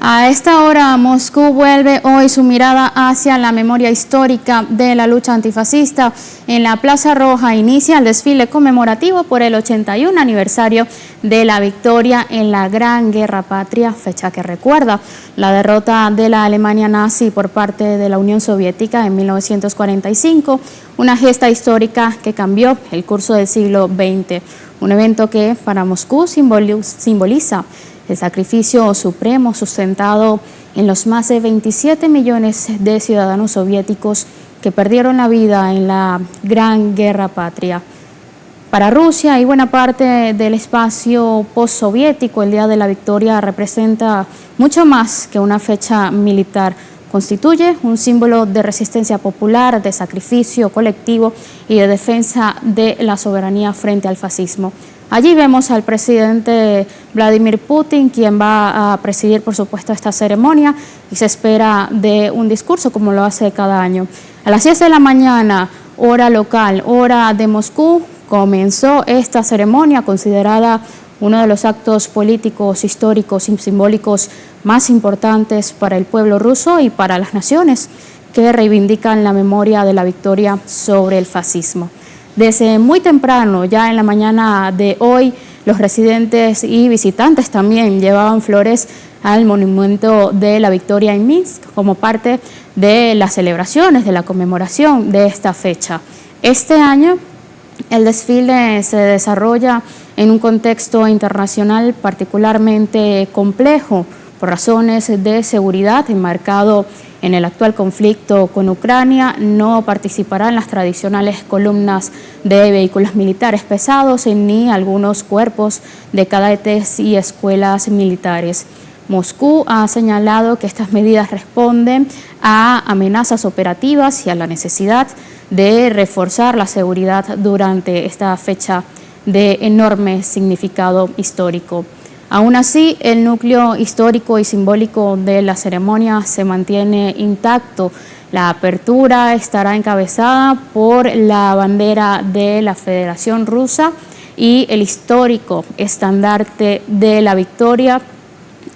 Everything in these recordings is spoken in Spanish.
A esta hora, Moscú vuelve hoy su mirada hacia la memoria histórica de la lucha antifascista. En la Plaza Roja inicia el desfile conmemorativo por el 81 aniversario de la victoria en la Gran Guerra Patria, fecha que recuerda la derrota de la Alemania nazi por parte de la Unión Soviética en 1945, una gesta histórica que cambió el curso del siglo XX, un evento que para Moscú simboliza el sacrificio supremo sustentado en los más de 27 millones de ciudadanos soviéticos que perdieron la vida en la Gran Guerra Patria. Para Rusia y buena parte del espacio postsoviético, el Día de la Victoria representa mucho más que una fecha militar. Constituye un símbolo de resistencia popular, de sacrificio colectivo y de defensa de la soberanía frente al fascismo. Allí vemos al presidente Vladimir Putin, quien va a presidir, por supuesto, esta ceremonia y se espera de un discurso como lo hace cada año. A las 10 de la mañana, hora local, hora de Moscú, comenzó esta ceremonia considerada uno de los actos políticos, históricos y simbólicos más importantes para el pueblo ruso y para las naciones que reivindican la memoria de la victoria sobre el fascismo. Desde muy temprano, ya en la mañana de hoy, los residentes y visitantes también llevaban flores al monumento de la victoria en Minsk como parte de las celebraciones, de la conmemoración de esta fecha. Este año, el desfile se desarrolla en un contexto internacional particularmente complejo por razones de seguridad enmarcado en el actual conflicto con Ucrania. No participarán las tradicionales columnas de vehículos militares pesados ni algunos cuerpos de cadetes y escuelas militares. Moscú ha señalado que estas medidas responden a amenazas operativas y a la necesidad de reforzar la seguridad durante esta fecha de enorme significado histórico. Aún así, el núcleo histórico y simbólico de la ceremonia se mantiene intacto. La apertura estará encabezada por la bandera de la Federación Rusa y el histórico estandarte de la victoria,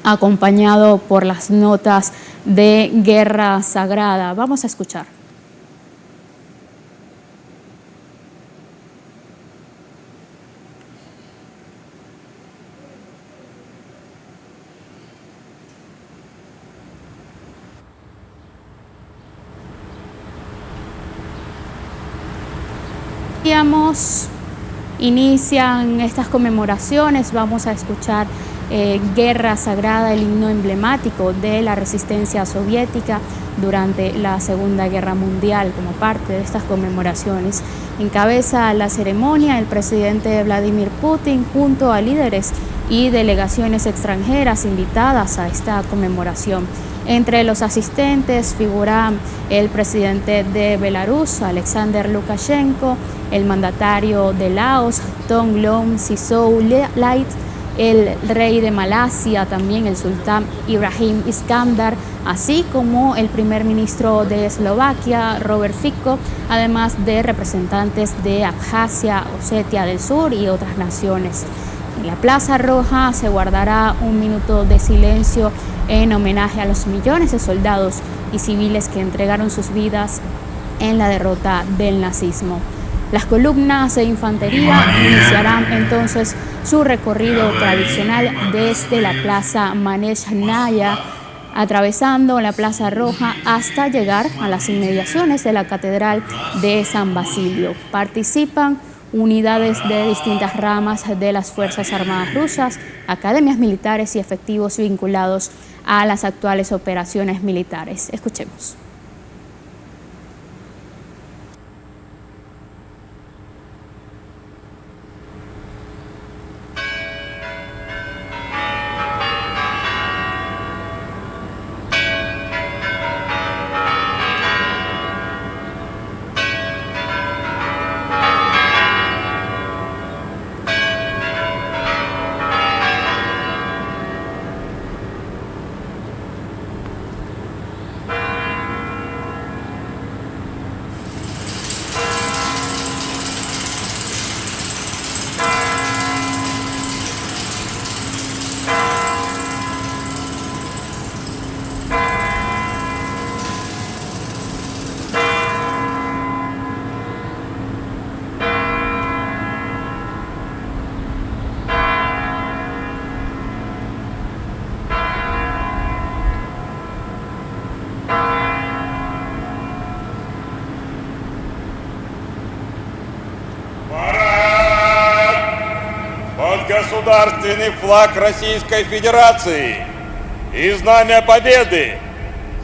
acompañado por las notas de Guerra Sagrada. Vamos a escuchar. Inician estas conmemoraciones, vamos a escuchar Guerra Sagrada, el himno emblemático de la resistencia soviética durante la Segunda Guerra Mundial. Como parte de estas conmemoraciones, encabeza la ceremonia el presidente Vladimir Putin junto a líderes y delegaciones extranjeras invitadas a esta conmemoración. Entre los asistentes figuran el presidente de Belarus, Alexander Lukashenko, el mandatario de Laos, Thongloun Sisoulith, el rey de Malasia, también el sultán Ibrahim Iskandar, así como el primer ministro de Eslovaquia, Robert Fico, además de representantes de Abjasia, Osetia del Sur y otras naciones. En la Plaza Roja se guardará un minuto de silencio en homenaje a los millones de soldados y civiles que entregaron sus vidas en la derrota del nazismo. Las columnas de infantería iniciarán entonces su recorrido tradicional desde la Plaza Manejnaya, atravesando la Plaza Roja hasta llegar a las inmediaciones de la Catedral de San Basilio. Participan unidades de distintas ramas de las Fuerzas Armadas rusas, academias militares y efectivos vinculados a las actuales operaciones militares. Escuchemos. государственный флаг Российской Федерации и знамя Победы.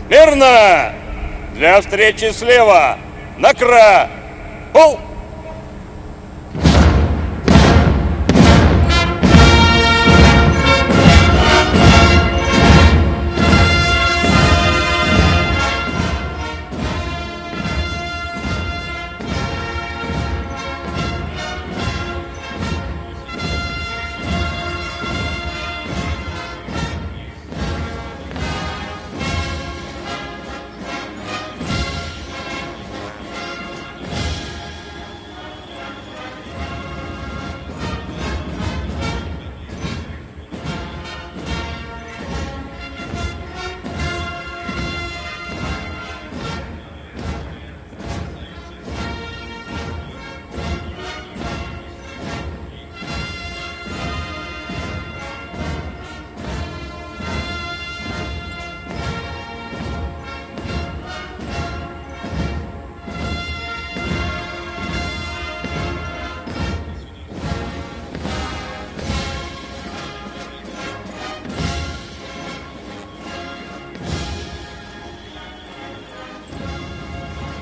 Смирно! Для встречи слева! Накра! Пол!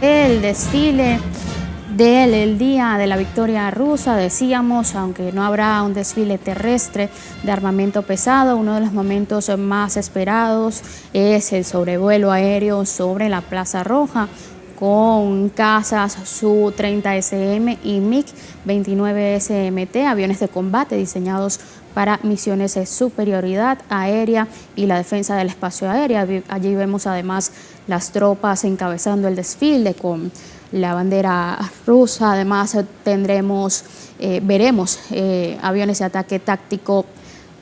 El desfile del Día de la Victoria Rusa, decíamos, aunque no habrá un desfile terrestre de armamento pesado, uno de los momentos más esperados es el sobrevuelo aéreo sobre la Plaza Roja con cazas Su-30SM y MiG-29 SMT, aviones de combate diseñados para misiones de superioridad aérea y la defensa del espacio aéreo. Allí vemos además las tropas encabezando el desfile con la bandera rusa. Además veremos aviones de ataque táctico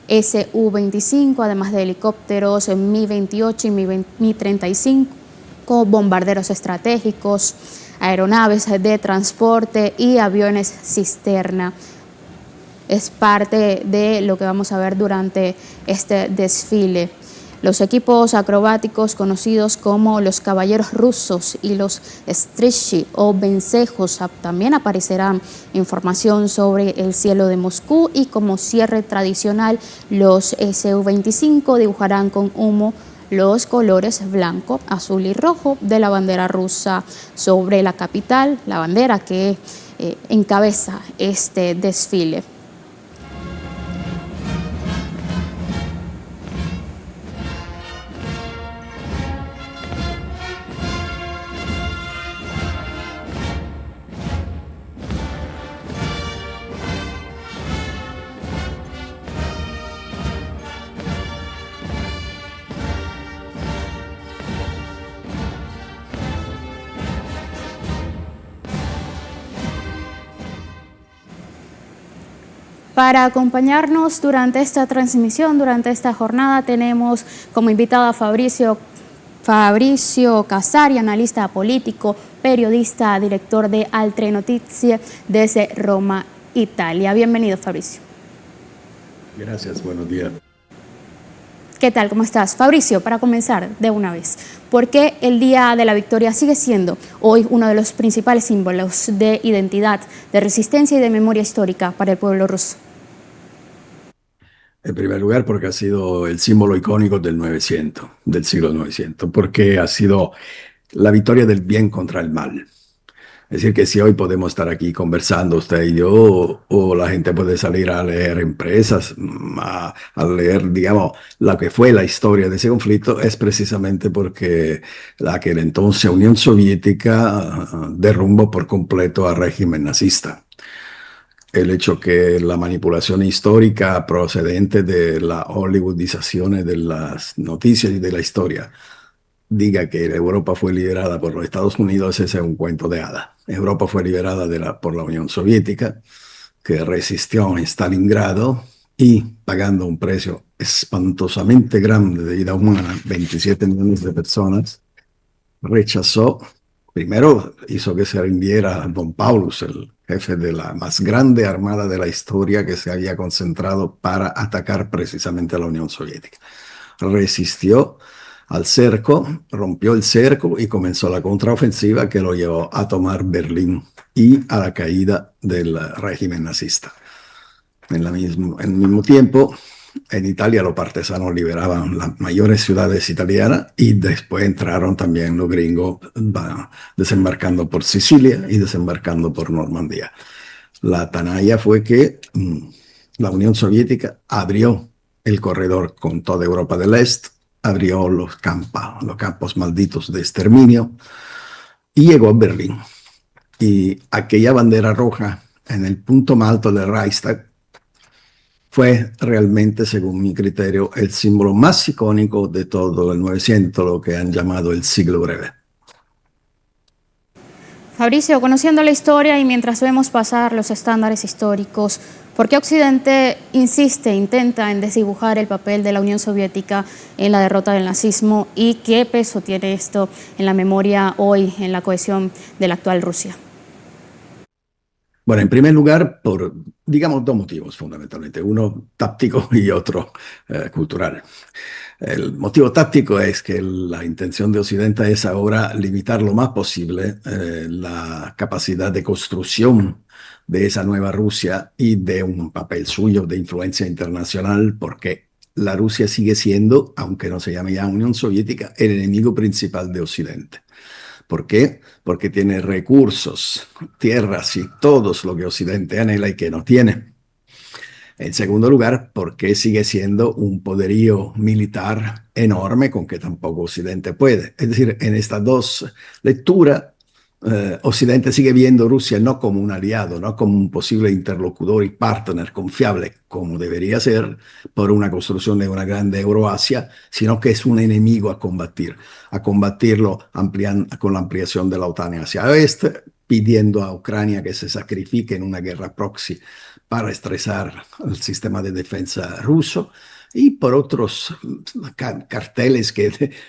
Su-25, además de helicópteros Mi-28 y Mi-35, bombarderos estratégicos, aeronaves de transporte y aviones cisterna. Es parte de lo que vamos a ver durante este desfile. Los equipos acrobáticos conocidos como los caballeros rusos y los strichi o vencejos también aparecerán información sobre el cielo de Moscú, y como cierre tradicional los Su-25 dibujarán con humo los colores blanco, azul y rojo de la bandera rusa sobre la capital, la bandera que encabeza este desfile. Para acompañarnos durante esta transmisión, durante esta jornada, tenemos como invitada a Fabrizio Casari, analista político, periodista, director de Altre Notizie desde Roma, Italia. Bienvenido, Fabrizio. Gracias, buenos días. ¿Qué tal? ¿Cómo estás? Fabrizio, para comenzar de una vez, ¿por qué el Día de la Victoria sigue siendo hoy uno de los principales símbolos de identidad, de resistencia y de memoria histórica para el pueblo ruso? En primer lugar, porque ha sido el símbolo icónico del 900, del siglo 900, porque ha sido la victoria del bien contra el mal. Es decir, que si hoy podemos estar aquí conversando usted y yo, o la gente puede salir a leer empresas, a leer, digamos, lo que fue la historia de ese conflicto, es precisamente porque aquel entonces Unión Soviética derrumbó por completo al régimen nazista. El hecho que la manipulación histórica procedente de la hollywoodización de las noticias y de la historia diga que Europa fue liderada por los Estados Unidos, ese es un cuento de hadas. Europa fue liberada por la Unión Soviética, que resistió en Stalingrado y, pagando un precio espantosamente grande de vida humana, 27 millones de personas, rechazó. Primero hizo que se rindiera Don Paulus, el jefe de la más grande armada de la historia, que se había concentrado para atacar precisamente a la Unión Soviética. Resistió al cerco, rompió el cerco y comenzó la contraofensiva que lo llevó a tomar Berlín y a la caída del régimen nazista. En el mismo tiempo, en Italia los partisanos liberaban las mayores ciudades italianas y después entraron también los gringos desembarcando por Sicilia y desembarcando por Normandía. La tanalla fue que la Unión Soviética abrió el corredor con toda Europa del Este, abrió los campos malditos de exterminio y llegó a Berlín. Y aquella bandera roja en el punto más alto del Reichstag fue realmente, según mi criterio, el símbolo más icónico de todo el 900, lo que han llamado el siglo breve. Fabricio, conociendo la historia y mientras vemos pasar los estándares históricos, ¿por qué Occidente intenta en desdibujar el papel de la Unión Soviética en la derrota del nazismo y qué peso tiene esto en la memoria hoy, en la cohesión de la actual Rusia? Bueno, en primer lugar, por, digamos, dos motivos fundamentalmente, uno táctico y otro cultural. El motivo táctico es que la intención de Occidente es ahora limitar lo más posible la capacidad de construcción de esa nueva Rusia y de un papel suyo de influencia internacional, porque la Rusia sigue siendo, aunque no se llame ya Unión Soviética, el enemigo principal de Occidente. ¿Por qué? Porque tiene recursos, tierras y todo lo que Occidente anhela y que no tiene. En segundo lugar, porque sigue siendo un poderío militar enorme con que tampoco Occidente puede. Es decir, en estas dos lecturas, Occidente sigue viendo a Rusia no como un aliado, no como un posible interlocutor y partner confiable, como debería ser por una construcción de una grande Euroasia, sino que es un enemigo a combatirlo con la ampliación de la OTAN hacia el oeste, pidiendo a Ucrania que se sacrifique en una guerra proxy para estresar el sistema de defensa ruso, y por otros carteles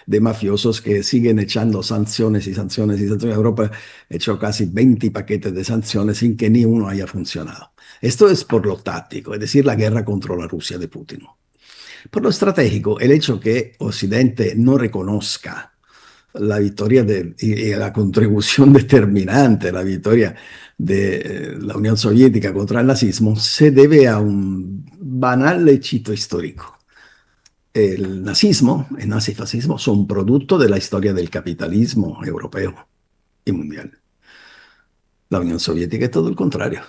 de mafiosos que siguen echando sanciones y sanciones y sanciones. Europa ha hecho casi 20 paquetes de sanciones sin que ni uno haya funcionado. Esto es por lo táctico, es decir, la guerra contra la Rusia de Putin. Por lo estratégico, el hecho que Occidente no reconozca la victoria y la contribución determinante, la victoria de la Unión Soviética contra el nazismo, se debe a un banal hechito histórico. El nazifascismo son producto de la historia del capitalismo europeo y mundial. La Unión Soviética es todo el contrario.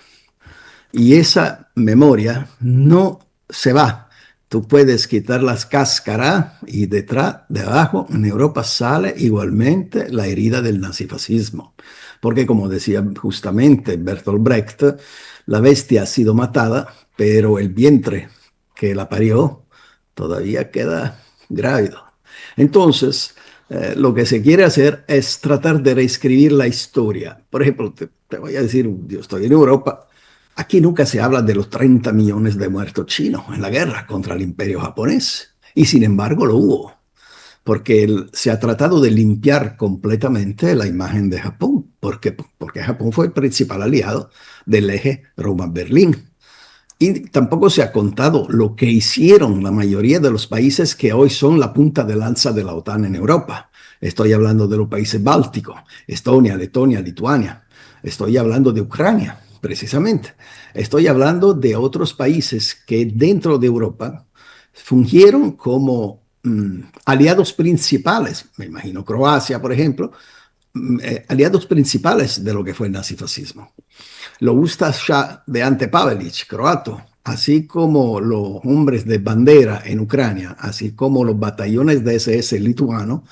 Y esa memoria no se va. Tú puedes quitar las cáscaras y debajo en Europa sale igualmente la herida del nazifascismo. Porque como decía justamente Bertolt Brecht, la bestia ha sido matada, pero el vientre que la parió todavía queda grávido. Entonces, lo que se quiere hacer es tratar de reescribir la historia. Por ejemplo, te voy a decir, yo estoy en Europa. Aquí nunca se habla de los 30 millones de muertos chinos en la guerra contra el imperio japonés. Y sin embargo lo hubo, porque se ha tratado de limpiar completamente la imagen de Japón, porque Japón fue el principal aliado del eje Roma-Berlín. Y tampoco se ha contado lo que hicieron la mayoría de los países que hoy son la punta de lanza de la OTAN en Europa. Estoy hablando de los países bálticos, Estonia, Letonia, Lituania. Estoy hablando de Ucrania, precisamente. Estoy hablando de otros países que dentro de Europa fungieron como aliados principales. Me imagino Croacia, por ejemplo, aliados principales de lo que fue el nazifascismo. Lo Ustaša de Ante Pavelić, croato, así como los hombres de bandera en Ucrania, así como los batallones de SS lituano,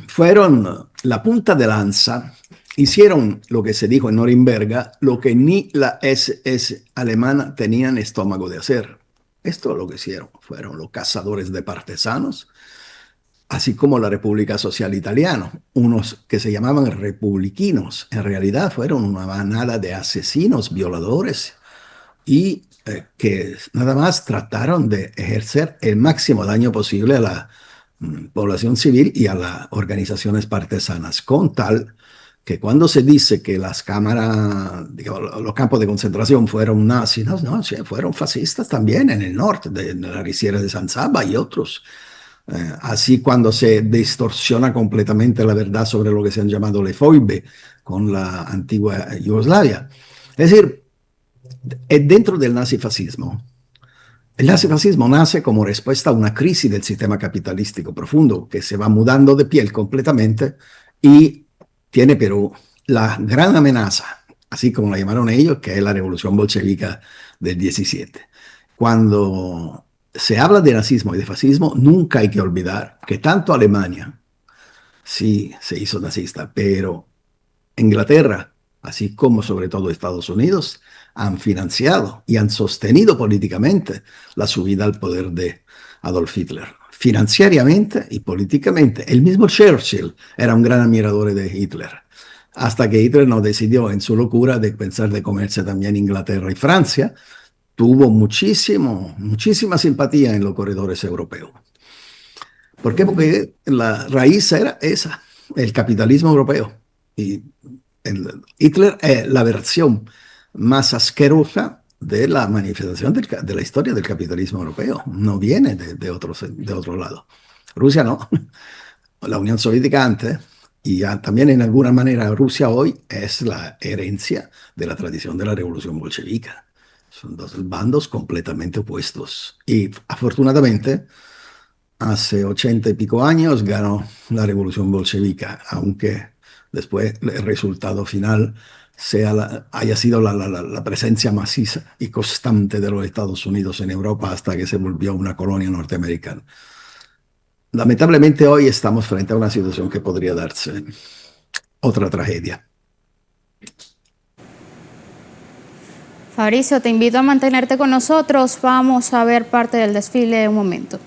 fueron la punta de lanza, hicieron lo que se dijo en Norimberga, lo que ni la SS alemana tenían estómago de hacer. Esto es lo que hicieron, fueron los cazadores de partisanos, así como la República Social Italiana, unos que se llamaban republiquinos, en realidad fueron una manada de asesinos, violadores, y que nada más trataron de ejercer el máximo daño posible a la población civil y a las organizaciones partisanas, con tal que cuando se dice que las cámaras, digamos, los campos de concentración fueron nazis, no, fueron fascistas también en el norte, de la risiera de San Saba y otros. Así cuando se distorsiona completamente la verdad sobre lo que se han llamado le foibe con la antigua Yugoslavia. Es decir, dentro del nazifascismo. El nazifascismo nace como respuesta a una crisis del sistema capitalístico profundo que se va mudando de piel completamente y tiene pero la gran amenaza, así como la llamaron ellos, que es la revolución bolchevica del 17. Cuando se habla de nazismo y de fascismo, nunca hay que olvidar que tanto Alemania sí se hizo nazista, pero Inglaterra, así como sobre todo Estados Unidos, han financiado y han sostenido políticamente la subida al poder de Adolf Hitler. Financieramente y políticamente. El mismo Churchill era un gran admirador de Hitler, hasta que Hitler no decidió en su locura de pensar de comerse también Inglaterra y Francia. Tuvo muchísima simpatía en los corredores europeos. ¿Por qué? Porque la raíz era esa, el capitalismo europeo. Y Hitler es la versión más asquerosa de la manifestación de la historia del capitalismo europeo. No viene de otro lado. Rusia no. La Unión Soviética antes, y también en alguna manera Rusia hoy, es la herencia de la tradición de la revolución bolchevica. Son dos bandos completamente opuestos. Y afortunadamente, hace 80 y pico años ganó la revolución bolchevica, aunque después el resultado final haya sido la presencia maciza y constante de los Estados Unidos en Europa hasta que se volvió una colonia norteamericana. Lamentablemente hoy estamos frente a una situación que podría darse otra tragedia. Fabricio, te invito a mantenerte con nosotros. Vamos a ver parte del desfile un momento.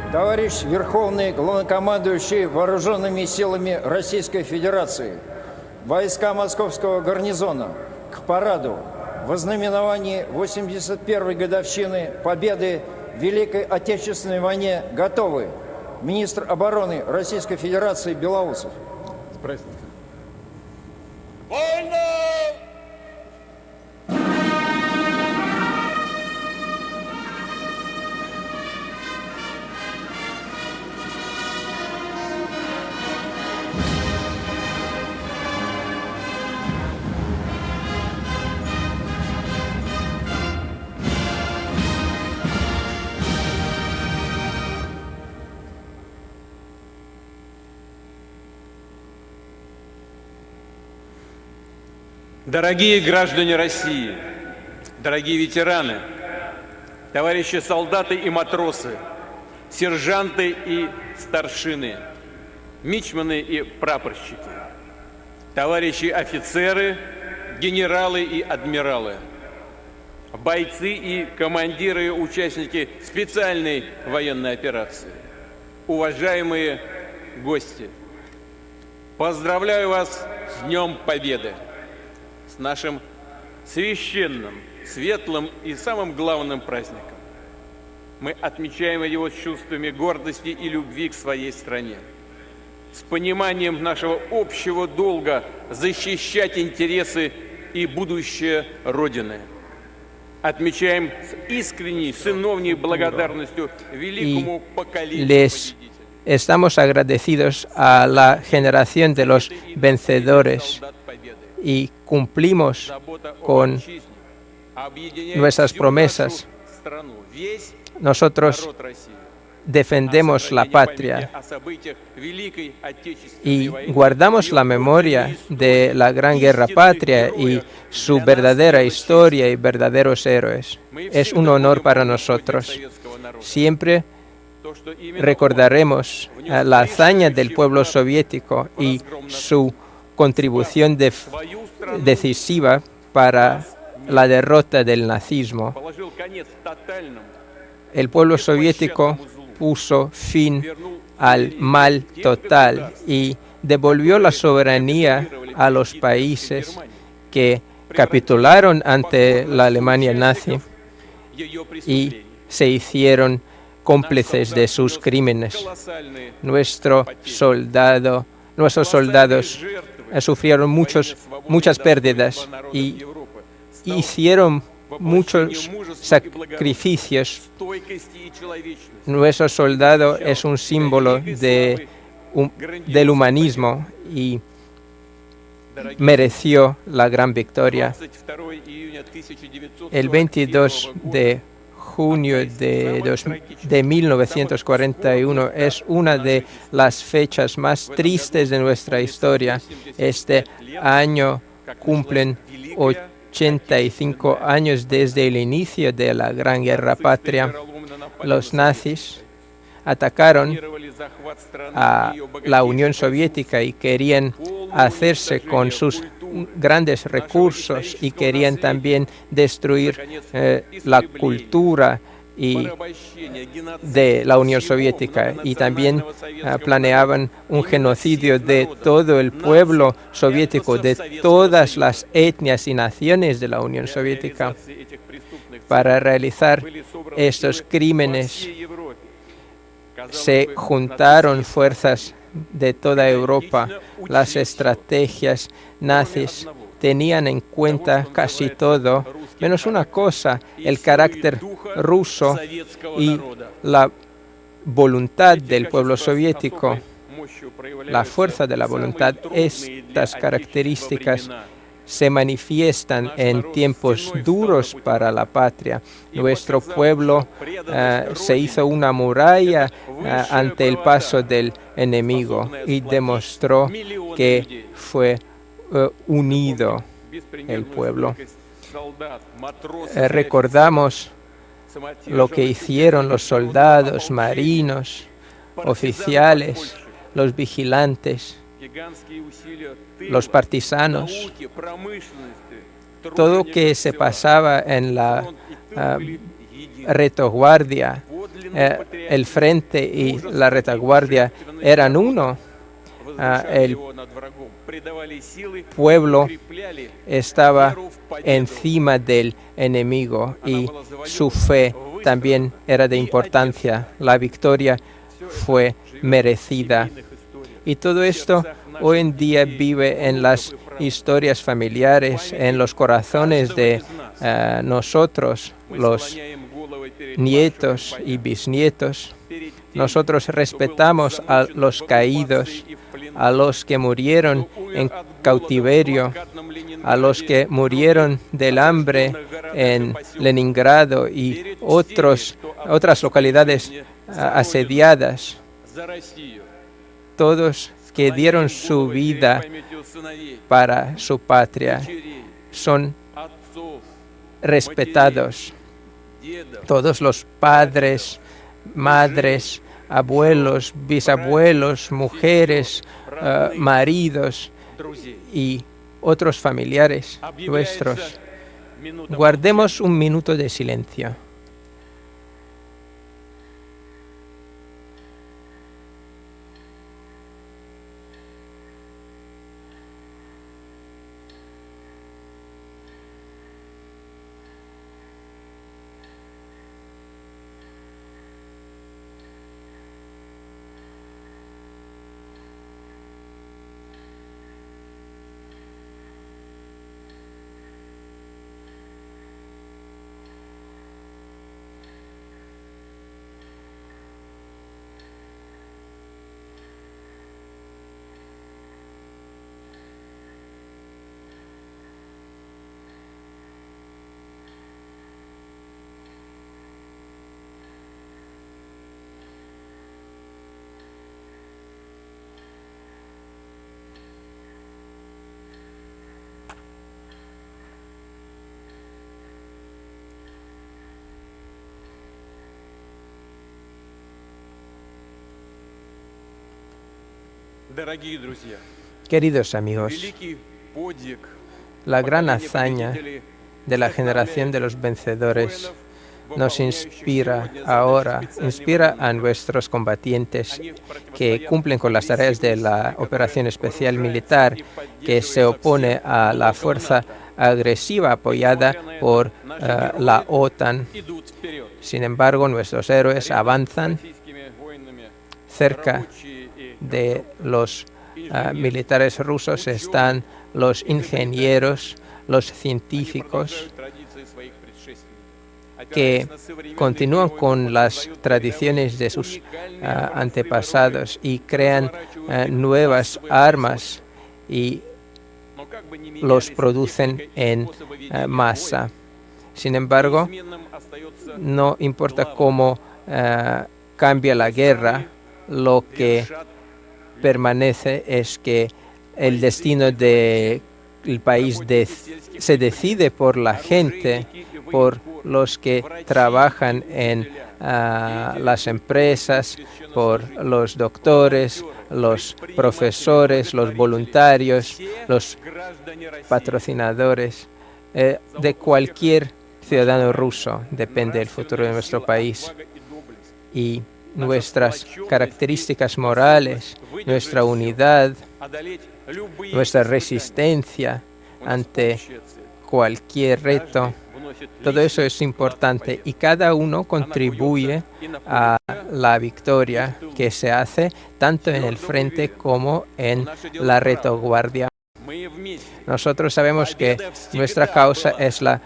Товарищ Верховный Главнокомандующий Вооруженными силами Российской Федерации, войска Московского гарнизона к параду в ознаменовании 81-й годовщины Победы в Великой Отечественной войне готовы. Министр обороны Российской Федерации Белоусов. Вольно! Дорогие граждане России, дорогие ветераны, товарищи солдаты и матросы, сержанты и старшины, мичманы и прапорщики, товарищи офицеры, генералы и адмиралы, бойцы и командиры и участники специальной военной операции, уважаемые гости, поздравляю вас с Днем Победы! С нашим священным, светлым и самым главным праздником. Мы отмечаем его с чувствами гордости и любви к своей стране, с пониманием нашего общего долга защищать интересы и будущее Родины. Отмечаем с искренней, сыновней благодарностью великому поколению. Estamos agradecidos a la generación de los vencedores y cumplimos con nuestras promesas nosotros defendemos la patria y guardamos la memoria de la Gran Guerra Patria y su verdadera historia y verdaderos héroes. Es un honor para nosotros. Siempre recordaremos la hazaña del pueblo soviético y su contribución decisiva para la derrota del nazismo. El pueblo soviético puso fin al mal total y devolvió la soberanía a los países que capitularon ante la Alemania nazi y se hicieron cómplices de sus crímenes. Nuestros soldados sufrieron muchas pérdidas y hicieron muchos sacrificios. Nuestro soldado es un símbolo del humanismo y mereció la gran victoria. El 22 de junio de 1941 es una de las fechas más tristes de nuestra historia. Este año cumplen 85 años desde el inicio de la Gran Guerra Patria. Los nazis atacaron a la Unión Soviética y querían hacerse con sus grandes recursos y querían también destruir la cultura de la Unión Soviética y también planeaban un genocidio de todo el pueblo soviético, de todas las etnias y naciones de la Unión Soviética. Para realizar estos crímenes se juntaron fuerzas de toda Europa. Las estrategias nazis tenían en cuenta casi todo, menos una cosa: el carácter ruso y la voluntad del pueblo soviético. La fuerza de la voluntad, estas características se manifiestan en tiempos duros para la patria. Nuestro pueblo se hizo una muralla ante el paso del enemigo y demostró que fue unido el pueblo. Recordamos lo que hicieron los soldados, marinos, oficiales, los vigilantes, los partisanos, todo que se pasaba en la retaguardia. El frente y la retaguardia eran uno. El pueblo estaba encima del enemigo y su fe también era de importancia. La victoria fue merecida. Y todo esto hoy en día vive en las historias familiares, en los corazones de nosotros, los nietos y bisnietos. Nosotros respetamos a los caídos, a los que murieron en cautiverio, a los que murieron del hambre en Leningrado y otras localidades asediadas. Todos que dieron su vida para su patria son respetados. Todos los padres, madres, abuelos, bisabuelos, mujeres, maridos y otros familiares nuestros. Guardemos un minuto de silencio. Дорогие друзья, Queridos amigos, великий подвиг la gran hazaña de la generación de los vencedores nos inspira ahora, inspira a nuestros combatientes que cumplen con las tareas de la operación especial militar, que se opone a la fuerza agresiva apoyada por la OTAN. Sin embargo, nuestros héroes avanzan. Cerca de los militares rusos están los ingenieros, los científicos, que continúan con las tradiciones de sus antepasados y crean nuevas armas y los producen en masa. Sin embargo, no importa cómo cambia la guerra, lo que permanece es que el destino del país se decide por la gente, por los que trabajan en las empresas, por los doctores, los profesores, los voluntarios, los patrocinadores. De cualquier ciudadano ruso depende el futuro de nuestro país. Y nuestras características morales, nuestra unidad, nuestra resistencia ante cualquier reto, todo eso es importante y cada uno contribuye a la victoria que se hace tanto en el frente como en la retaguardia. Nosotros sabemos que nuestra causa es la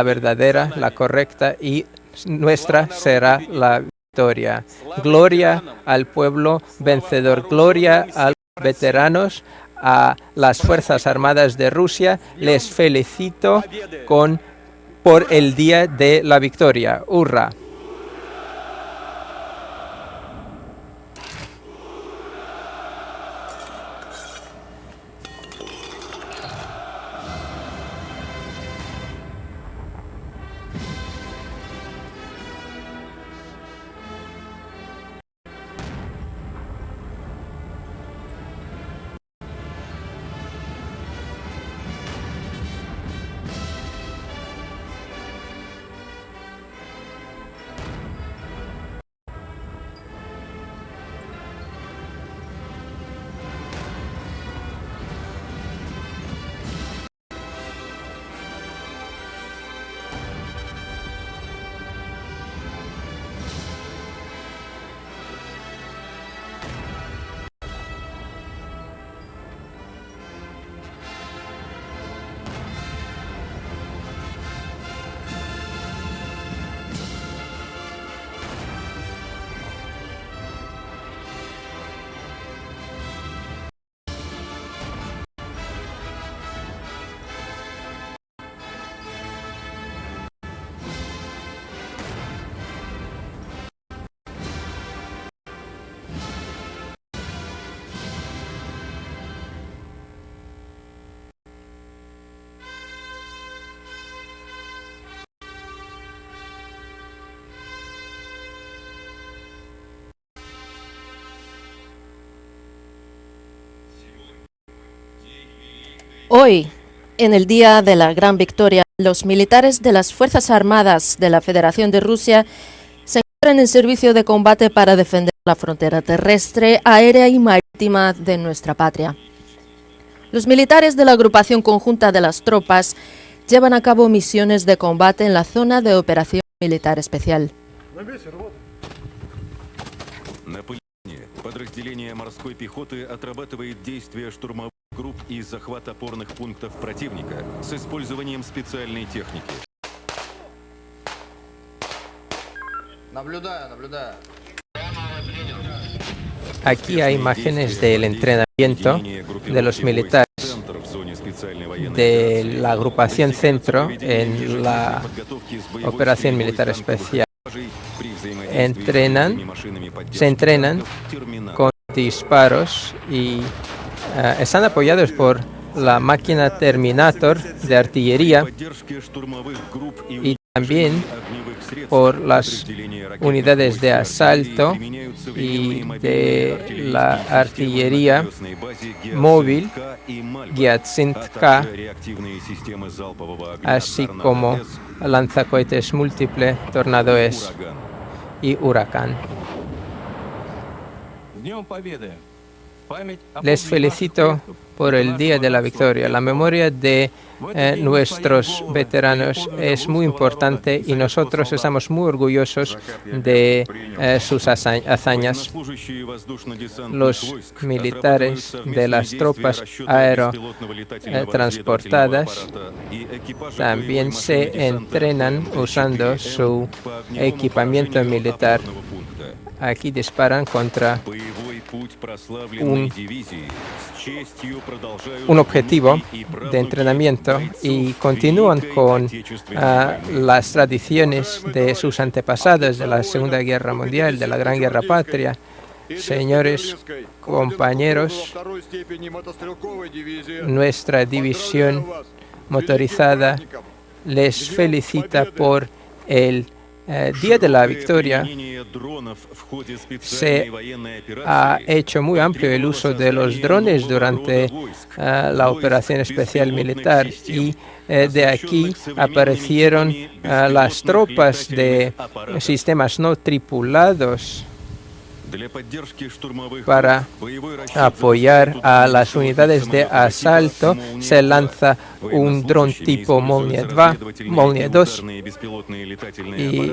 verdadera, la correcta, y nuestra será la victoria. Gloria al pueblo vencedor, gloria a los veteranos, a las Fuerzas Armadas de Rusia. Les felicito por el día de la victoria. ¡Hurra! Hoy, en el día de la gran victoria, los militares de las Fuerzas Armadas de la Federación de Rusia se encuentran en servicio de combate para defender la frontera terrestre, aérea y marítima de nuestra patria. Los militares de la Agrupación Conjunta de las Tropas llevan a cabo misiones de combate en la zona de operación militar especial. Подразделение морской пехоты отрабатывает действия штурмовых групп и захват опорных пунктов противника с использованием специальной техники. Наблюдаю. Aquí hay imágenes del entrenamiento de los militares de la agrupación Centro en la operación militar especial. Se entrenan con disparos y están apoyados por la máquina Terminator de artillería y también por las unidades de asalto y de la artillería móvil Giatsint-K, así como lanzacohetes múltiple Tornado-S y Huracán. Les felicito por el Día de la Victoria. La memoria de nuestros veteranos es muy importante y nosotros estamos muy orgullosos de sus hazañas. Los militares de las tropas aerotransportadas también se entrenan usando su equipamiento militar. Aquí disparan contra un objetivo de entrenamiento y continúan con las tradiciones de sus antepasados de la Segunda Guerra Mundial, de la Gran Guerra Patria. Señores compañeros, nuestra división motorizada les felicita por el Día de la Victoria. Se ha hecho muy amplio el uso de los drones durante la operación especial militar y de aquí aparecieron las tropas de sistemas no tripulados para apoyar a las unidades de asalto. Se lanza un dron tipo Molnia 2 y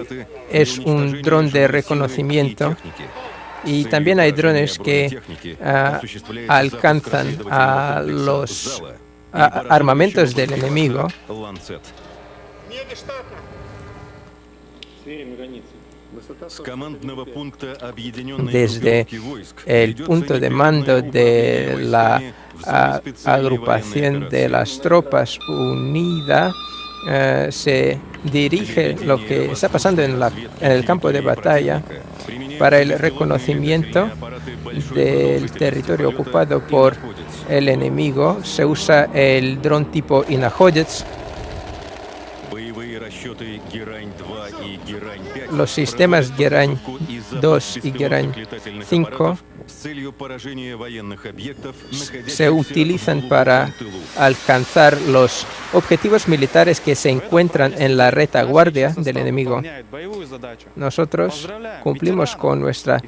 es un dron de reconocimiento. Y también hay drones que alcanzan a los armamentos del enemigo. Desde el punto de mando de la agrupación de las tropas unida se dirige lo que está pasando en el campo de batalla para el reconocimiento del territorio ocupado por el enemigo. Se usa el dron tipo Inahoyets. Los sistemas Gerañ 2 y Gerañ 5 se utilizan para alcanzar los objetivos militares que se encuentran en la retaguardia del enemigo. Nosotros cumplimos con nuestras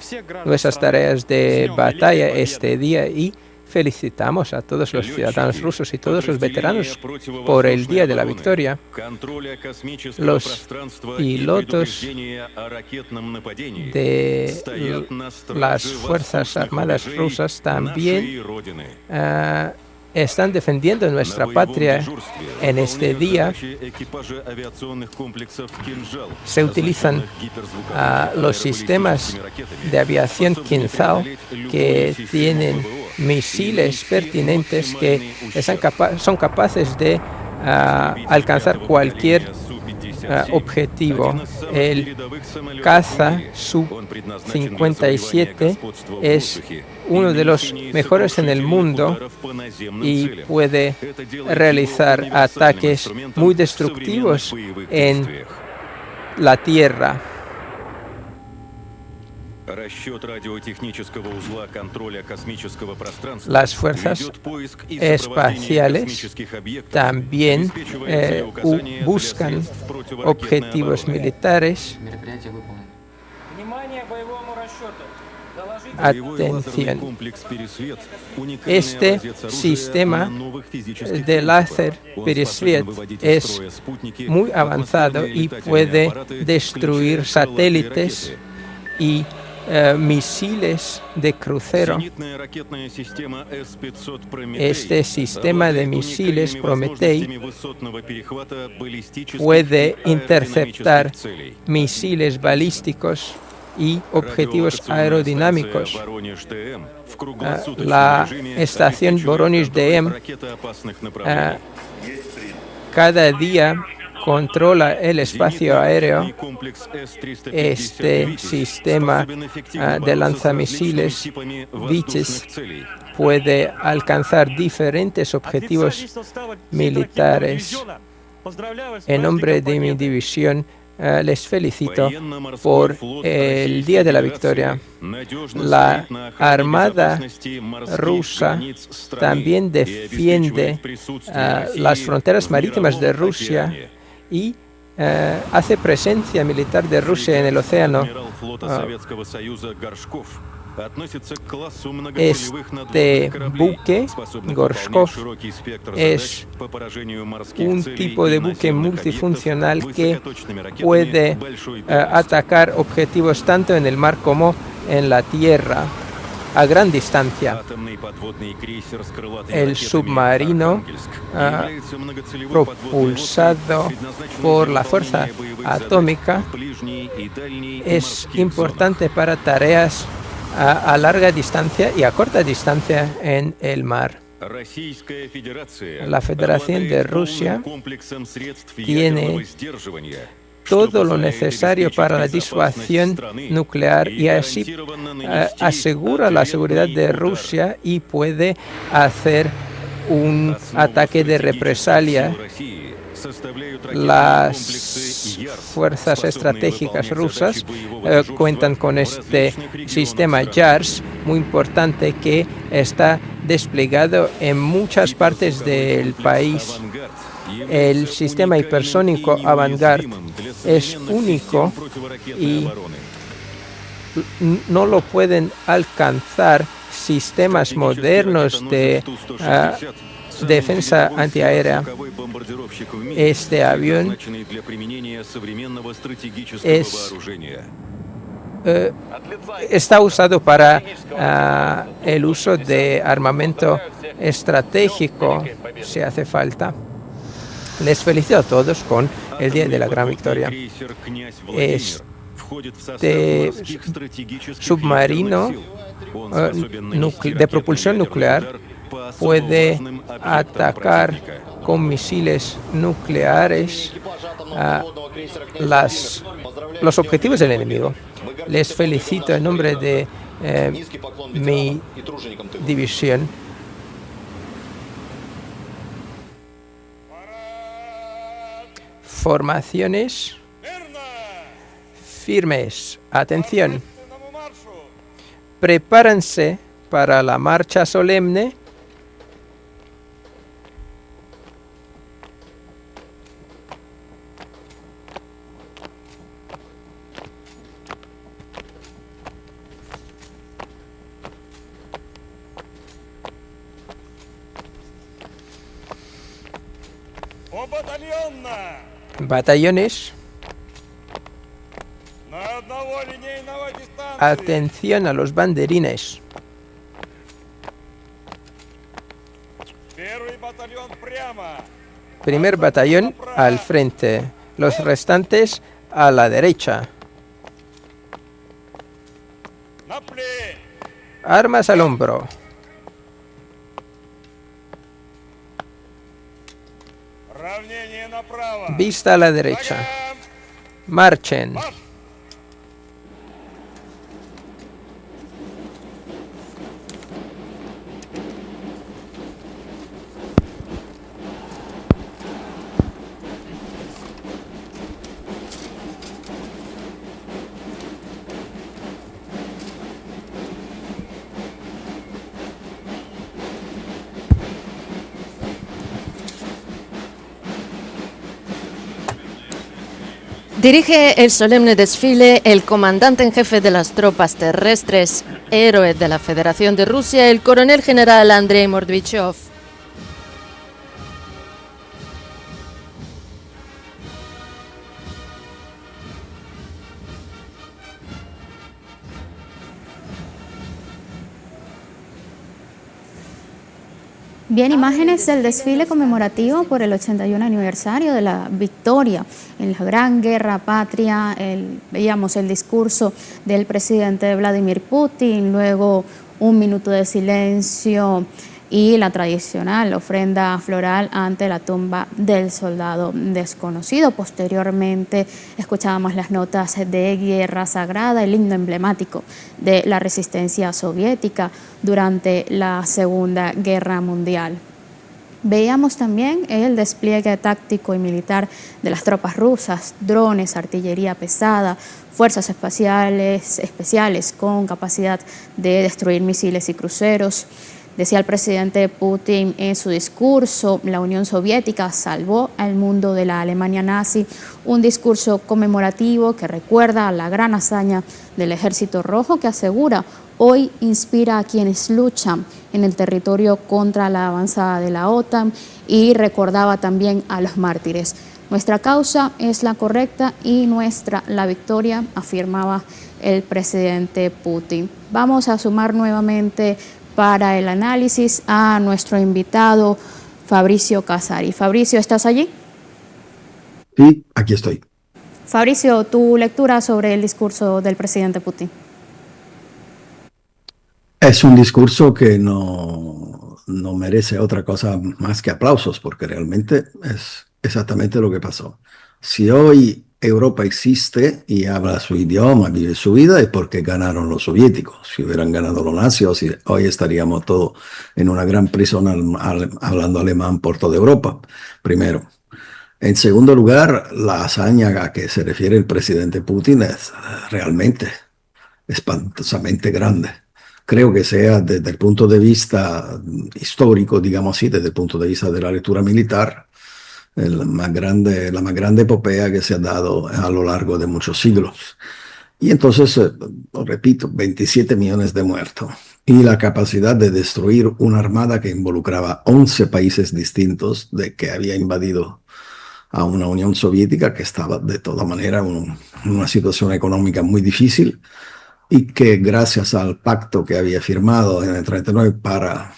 tareas de batalla este día y felicitamos a todos los ciudadanos rusos y todos los veteranos por el Día de la Victoria. Los pilotos de las Fuerzas Armadas rusas también están defendiendo nuestra patria en este día. Se utilizan los sistemas de aviación Kinzhal que tienen misiles pertinentes que son capaces de alcanzar cualquier objetivo. El caza Su-57 es uno de los mejores en el mundo y puede realizar ataques muy destructivos en la tierra. Las fuerzas espaciales también buscan objetivos militares. Atención. Este sistema de láser Peresviet es muy avanzado y puede destruir satélites y misiles de crucero. Este sistema de misiles Prometei puede interceptar misiles balísticos y objetivos aerodinámicos. La estación Voronezh-DM cada día controla el espacio aéreo. Este sistema de lanzamisiles Viches puede alcanzar diferentes objetivos militares En nombre de mi división, les felicito por el Día de la Victoria. La Armada rusa también defiende las fronteras marítimas de Rusia y hace presencia militar de Rusia en el océano. Este buque, Gorshkov, es un tipo de buque multifuncional que puede atacar objetivos tanto en el mar como en la tierra a gran distancia. El submarino, propulsado por la fuerza atómica, es importante para tareas a larga distancia y a corta distancia en el mar. La Federación de Rusia tiene todo lo necesario para la disuasión nuclear y así asegura la seguridad de Rusia y puede hacer un ataque de represalia. Las fuerzas estratégicas rusas cuentan con este sistema JARS muy importante que está desplegado en muchas partes del país. El sistema hipersónico Avangard es único y no lo pueden alcanzar sistemas modernos de defensa antiaérea. Este avión está usado para el uso de armamento estratégico si hace falta. Les felicito a todos con el Día de la Gran Victoria. Este submarino de propulsión nuclear puede atacar con misiles nucleares los objetivos del enemigo. Les felicito en nombre de mi división. Formaciones firmes. Atención. Prepárense para la marcha solemne. Batallones. Atención a los banderines. Primer batallón al frente, los restantes a la derecha. Armas al hombro. Vista a la derecha. Marchen. Dirige el solemne desfile el comandante en jefe de las tropas terrestres, héroe de la Federación de Rusia, el coronel general Andrei Mordvichov. Bien, imágenes del desfile conmemorativo por el 81 aniversario de la victoria en la Gran Guerra Patria. Veíamos el discurso del presidente Vladimir Putin, luego un minuto de silencio y la tradicional ofrenda floral ante la tumba del soldado desconocido. Posteriormente escuchábamos las notas de guerra sagrada, el himno emblemático de la resistencia soviética durante la Segunda Guerra Mundial. Veíamos también el despliegue táctico y militar de las tropas rusas, drones, artillería pesada, fuerzas especiales con capacidad de destruir misiles y cruceros. Decía el presidente Putin en su discurso, la Unión Soviética salvó al mundo de la Alemania nazi, un discurso conmemorativo que recuerda la gran hazaña del Ejército Rojo, que asegura hoy inspira a quienes luchan en el territorio contra la avanzada de la OTAN, y recordaba también a los mártires. Nuestra causa es la correcta y nuestra la victoria, afirmaba el presidente Putin. Vamos a sumar nuevamente para el análisis a nuestro invitado Fabricio Casari. Fabricio, ¿estás allí? Sí, aquí estoy. Fabricio, tu lectura sobre el discurso del presidente Putin. Es un discurso que no merece otra cosa más que aplausos, porque realmente es exactamente lo que pasó. Si hoy Europa existe y habla su idioma, vive su vida, es porque ganaron los soviéticos. Si hubieran ganado los nazis, hoy estaríamos todos en una gran prisión hablando alemán por toda Europa, primero. En segundo lugar, la hazaña a que se refiere el presidente Putin es realmente espantosamente grande. Creo que sea desde el punto de vista histórico, digamos así, desde el punto de vista de la lectura militar, la más grande epopea que se ha dado a lo largo de muchos siglos. Y entonces, lo repito, 27 millones de muertos y la capacidad de destruir una armada que involucraba 11 países distintos, de que había invadido a una Unión Soviética que estaba de toda manera en una situación económica muy difícil, y que gracias al pacto que había firmado en el 39 para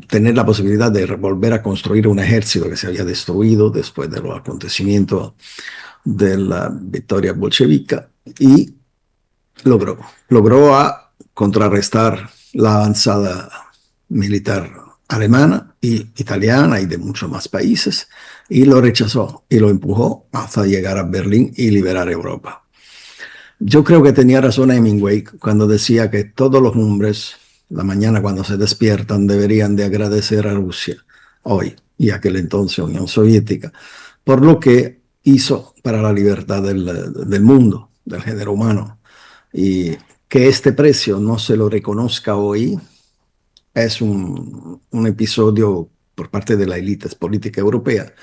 tener la posibilidad de volver a construir un ejército que se había destruido después de los acontecimientos de la victoria bolchevica, y logró contrarrestar la avanzada militar alemana y italiana y de muchos más países, y lo rechazó y lo empujó hasta llegar a Berlín y liberar Europa. Yo creo que tenía razón Hemingway cuando decía que todos los hombres, la mañana cuando se despiertan, deberían de agradecer a Rusia, hoy y aquel entonces Unión Soviética, por lo que hizo para la libertad del mundo, del género humano. Y que este precio no se lo reconozca hoy es un episodio por parte de la élite política europea.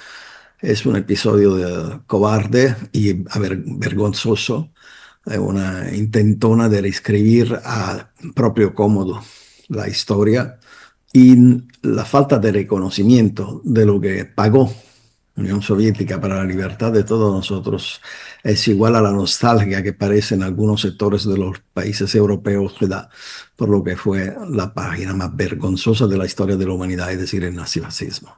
Es un episodio cobarde y vergonzoso, una intentona de reescribir a propio cómodo la historia, y la falta de reconocimiento de lo que pagó Unión Soviética para la libertad de todos nosotros es igual a la nostalgia que parece en algunos sectores de los países europeos que da por lo que fue la página más vergonzosa de la historia de la humanidad, es decir, el nazifascismo.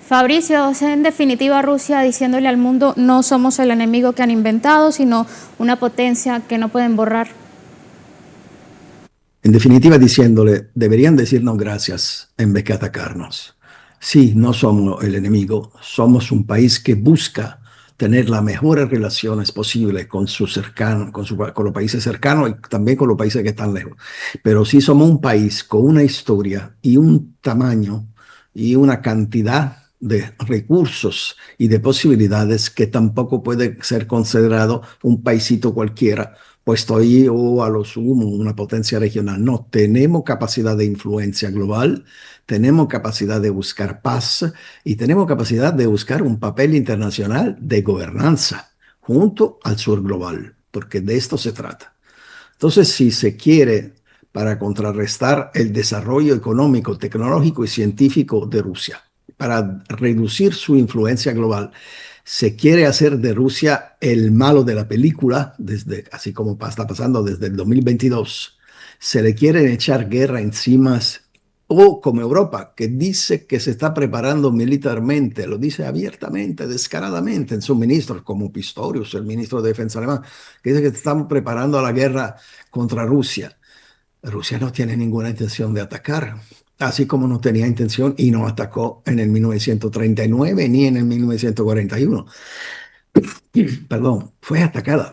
Fabricio, en definitiva Rusia diciéndole al mundo: no somos el enemigo que han inventado, sino una potencia que no pueden borrar. En definitiva, diciéndole, deberían decirnos gracias en vez de atacarnos. Sí, no somos el enemigo, somos un país que busca tener las mejores relaciones posibles con con los países cercanos y también con los países que están lejos. Pero sí somos un país con una historia y un tamaño y una cantidad de recursos y de posibilidades que tampoco puede ser considerado un paisito cualquiera, puesto ahí o a lo sumo una potencia regional. No, tenemos capacidad de influencia global, tenemos capacidad de buscar paz y tenemos capacidad de buscar un papel internacional de gobernanza junto al sur global, porque de esto se trata. Entonces, si se quiere, para contrarrestar el desarrollo económico, tecnológico y científico de Rusia, para reducir su influencia global, se quiere hacer de Rusia el malo de la película, así como está pasando desde el 2022. Se le quieren echar guerra encima, o como Europa, que dice que se está preparando militarmente, lo dice abiertamente, descaradamente en sus ministros, como Pistorius, el ministro de Defensa alemán, que dice que estamos preparando la guerra contra Rusia. Rusia no tiene ninguna intención de atacar, así como no tenía intención y no atacó en el 1939 ni en el 1941. Perdón, fue atacada.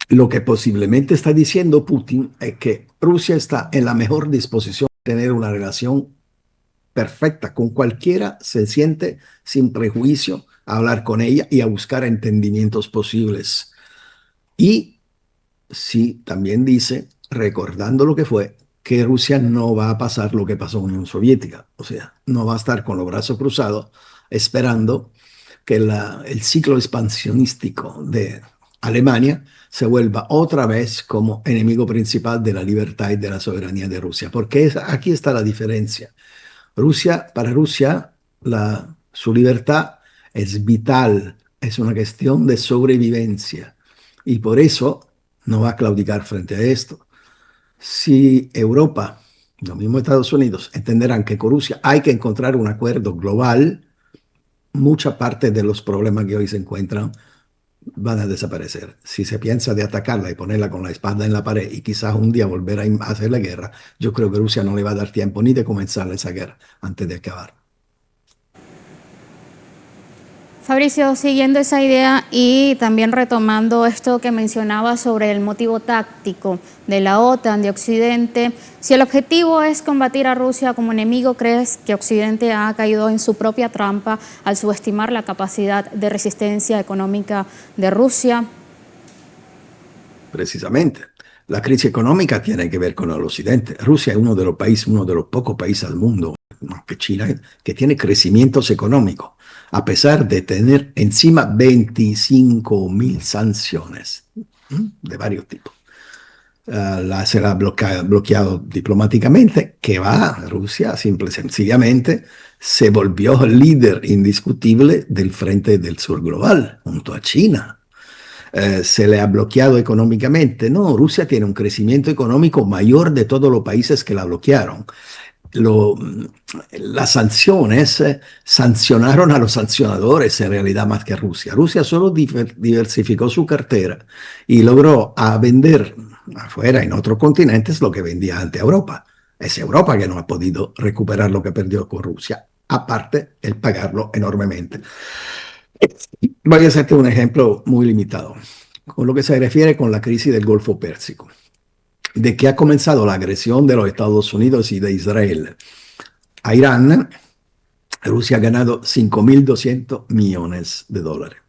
Lo que posiblemente está diciendo Putin es que Rusia está en la mejor disposición tener una relación perfecta con cualquiera, se siente sin prejuicio a hablar con ella y a buscar entendimientos posibles. Y sí, también dice, recordando lo que fue, que Rusia no va a pasar lo que pasó en la Unión Soviética. O sea, no va a estar con los brazos cruzados esperando que el ciclo expansionístico de Alemania se vuelva otra vez como enemigo principal de la libertad y de la soberanía de Rusia. Porque aquí está la diferencia. Para Rusia, su libertad es vital, es una cuestión de sobrevivencia. Y por eso no va a claudicar frente a esto. Si Europa, lo mismo Estados Unidos, entenderán que con Rusia hay que encontrar un acuerdo global, mucha parte de los problemas que hoy se encuentran van a desaparecer. Si se piensa de atacarla y ponerla con la espada en la pared y quizás un día volver a hacer la guerra, yo creo que Rusia no le va a dar tiempo ni de comenzar esa guerra antes de acabar. Fabricio, siguiendo esa idea y también retomando esto que mencionaba sobre el motivo táctico de la OTAN, de Occidente, si el objetivo es combatir a Rusia como enemigo, ¿crees que Occidente ha caído en su propia trampa al subestimar la capacidad de resistencia económica de Rusia? Precisamente. La crisis económica tiene que ver con el Occidente. Rusia es uno de los pocos países al mundo, que China, que tiene crecimientos económicos, a pesar de tener encima 25.000 sanciones de varios tipos. Se la ha bloqueado diplomáticamente, que va, Rusia simple y sencillamente se volvió líder indiscutible del Frente del Sur global, junto a China. Se le ha bloqueado económicamente. No, Rusia tiene un crecimiento económico mayor de todos los países que la bloquearon. Las sanciones sancionaron a los sancionadores en realidad más que a Rusia. Rusia solo diversificó su cartera y logró vender afuera en otros continentes lo que vendía ante Europa. Es Europa que no ha podido recuperar lo que perdió con Rusia, aparte el pagarlo enormemente. Voy a hacerte un ejemplo muy limitado, con lo que se refiere con la crisis del Golfo Pérsico, de que ha comenzado la agresión de los Estados Unidos y de Israel a Irán. Rusia ha ganado 5.200 millones de dólares.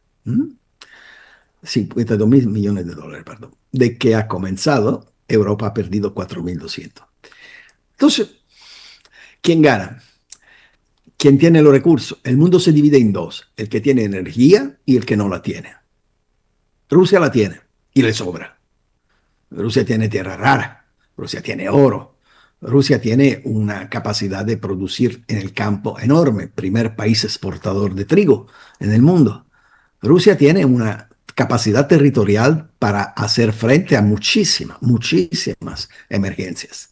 52.000 millones de dólares, perdón. De que ha comenzado, Europa ha perdido 4.200. Entonces, ¿quién gana? ¿Quién tiene los recursos? El mundo se divide en dos, el que tiene energía y el que no la tiene. Rusia la tiene y le sobra. Rusia tiene tierra rara, Rusia tiene oro, Rusia tiene una capacidad de producir en el campo enorme, primer país exportador de trigo en el mundo. Rusia tiene una capacidad territorial para hacer frente a muchísimas emergencias.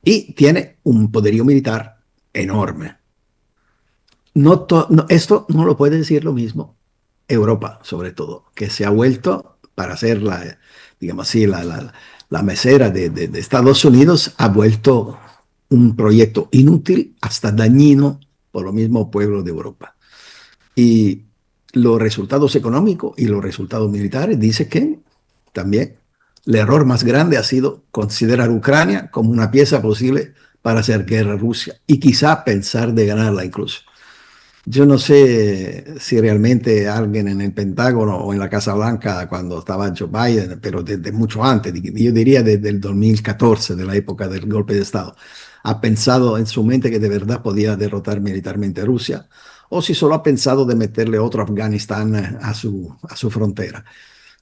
Y tiene un poderío militar enorme. Esto no lo puede decir lo mismo Europa, sobre todo, que se ha vuelto para hacer digamos así, la mesera de Estados Unidos, ha vuelto un proyecto inútil, hasta dañino por lo mismo pueblo de Europa. Y los resultados económicos y los resultados militares dicen que también el error más grande ha sido considerar Ucrania como una pieza posible para hacer guerra a Rusia y quizá pensar de ganarla incluso. Yo no sé si realmente alguien en el Pentágono o en la Casa Blanca cuando estaba Joe Biden, pero desde mucho antes, yo diría desde el 2014, de la época del golpe de Estado, ha pensado en su mente que de verdad podía derrotar militarmente a Rusia, o si solo ha pensado de meterle otro Afganistán a su frontera.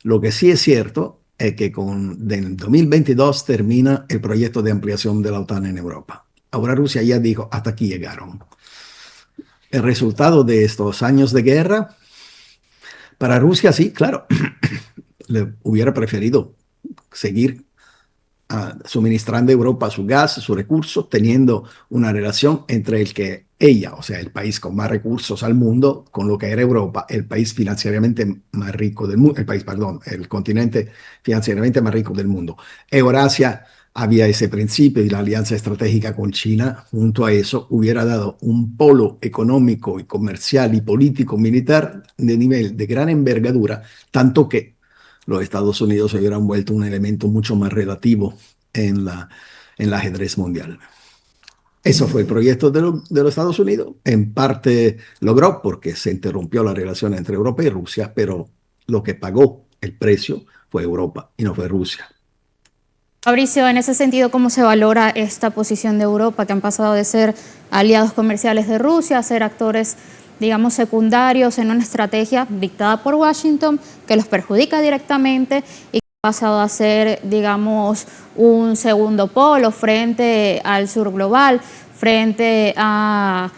Lo que sí es cierto es que en 2022 termina el proyecto de ampliación de la OTAN en Europa. Ahora Rusia ya dijo, hasta aquí llegaron. El resultado de estos años de guerra, para Rusia sí, claro, le hubiera preferido seguir suministrando a Europa su gas, sus recursos, teniendo una relación entre ella, o sea, el país con más recursos al mundo, con lo que era Europa, el país financieramente más rico del mundo, el continente financieramente más rico del mundo. Eurasia había ese principio y la alianza estratégica con China, junto a eso, hubiera dado un polo económico y comercial y político militar de nivel de gran envergadura, tanto que los Estados Unidos se hubieran vuelto un elemento mucho más relativo en el ajedrez mundial. Eso fue el proyecto de los Estados Unidos. En parte logró porque se interrumpió la relación entre Europa y Rusia, pero lo que pagó el precio fue Europa y no fue Rusia. Fabricio, en ese sentido, ¿cómo se valora esta posición de Europa, que han pasado de ser aliados comerciales de Rusia a ser actores, digamos, secundarios en una estrategia dictada por Washington que los perjudica directamente y que ha pasado a ser, digamos, un segundo polo frente al sur global, frente a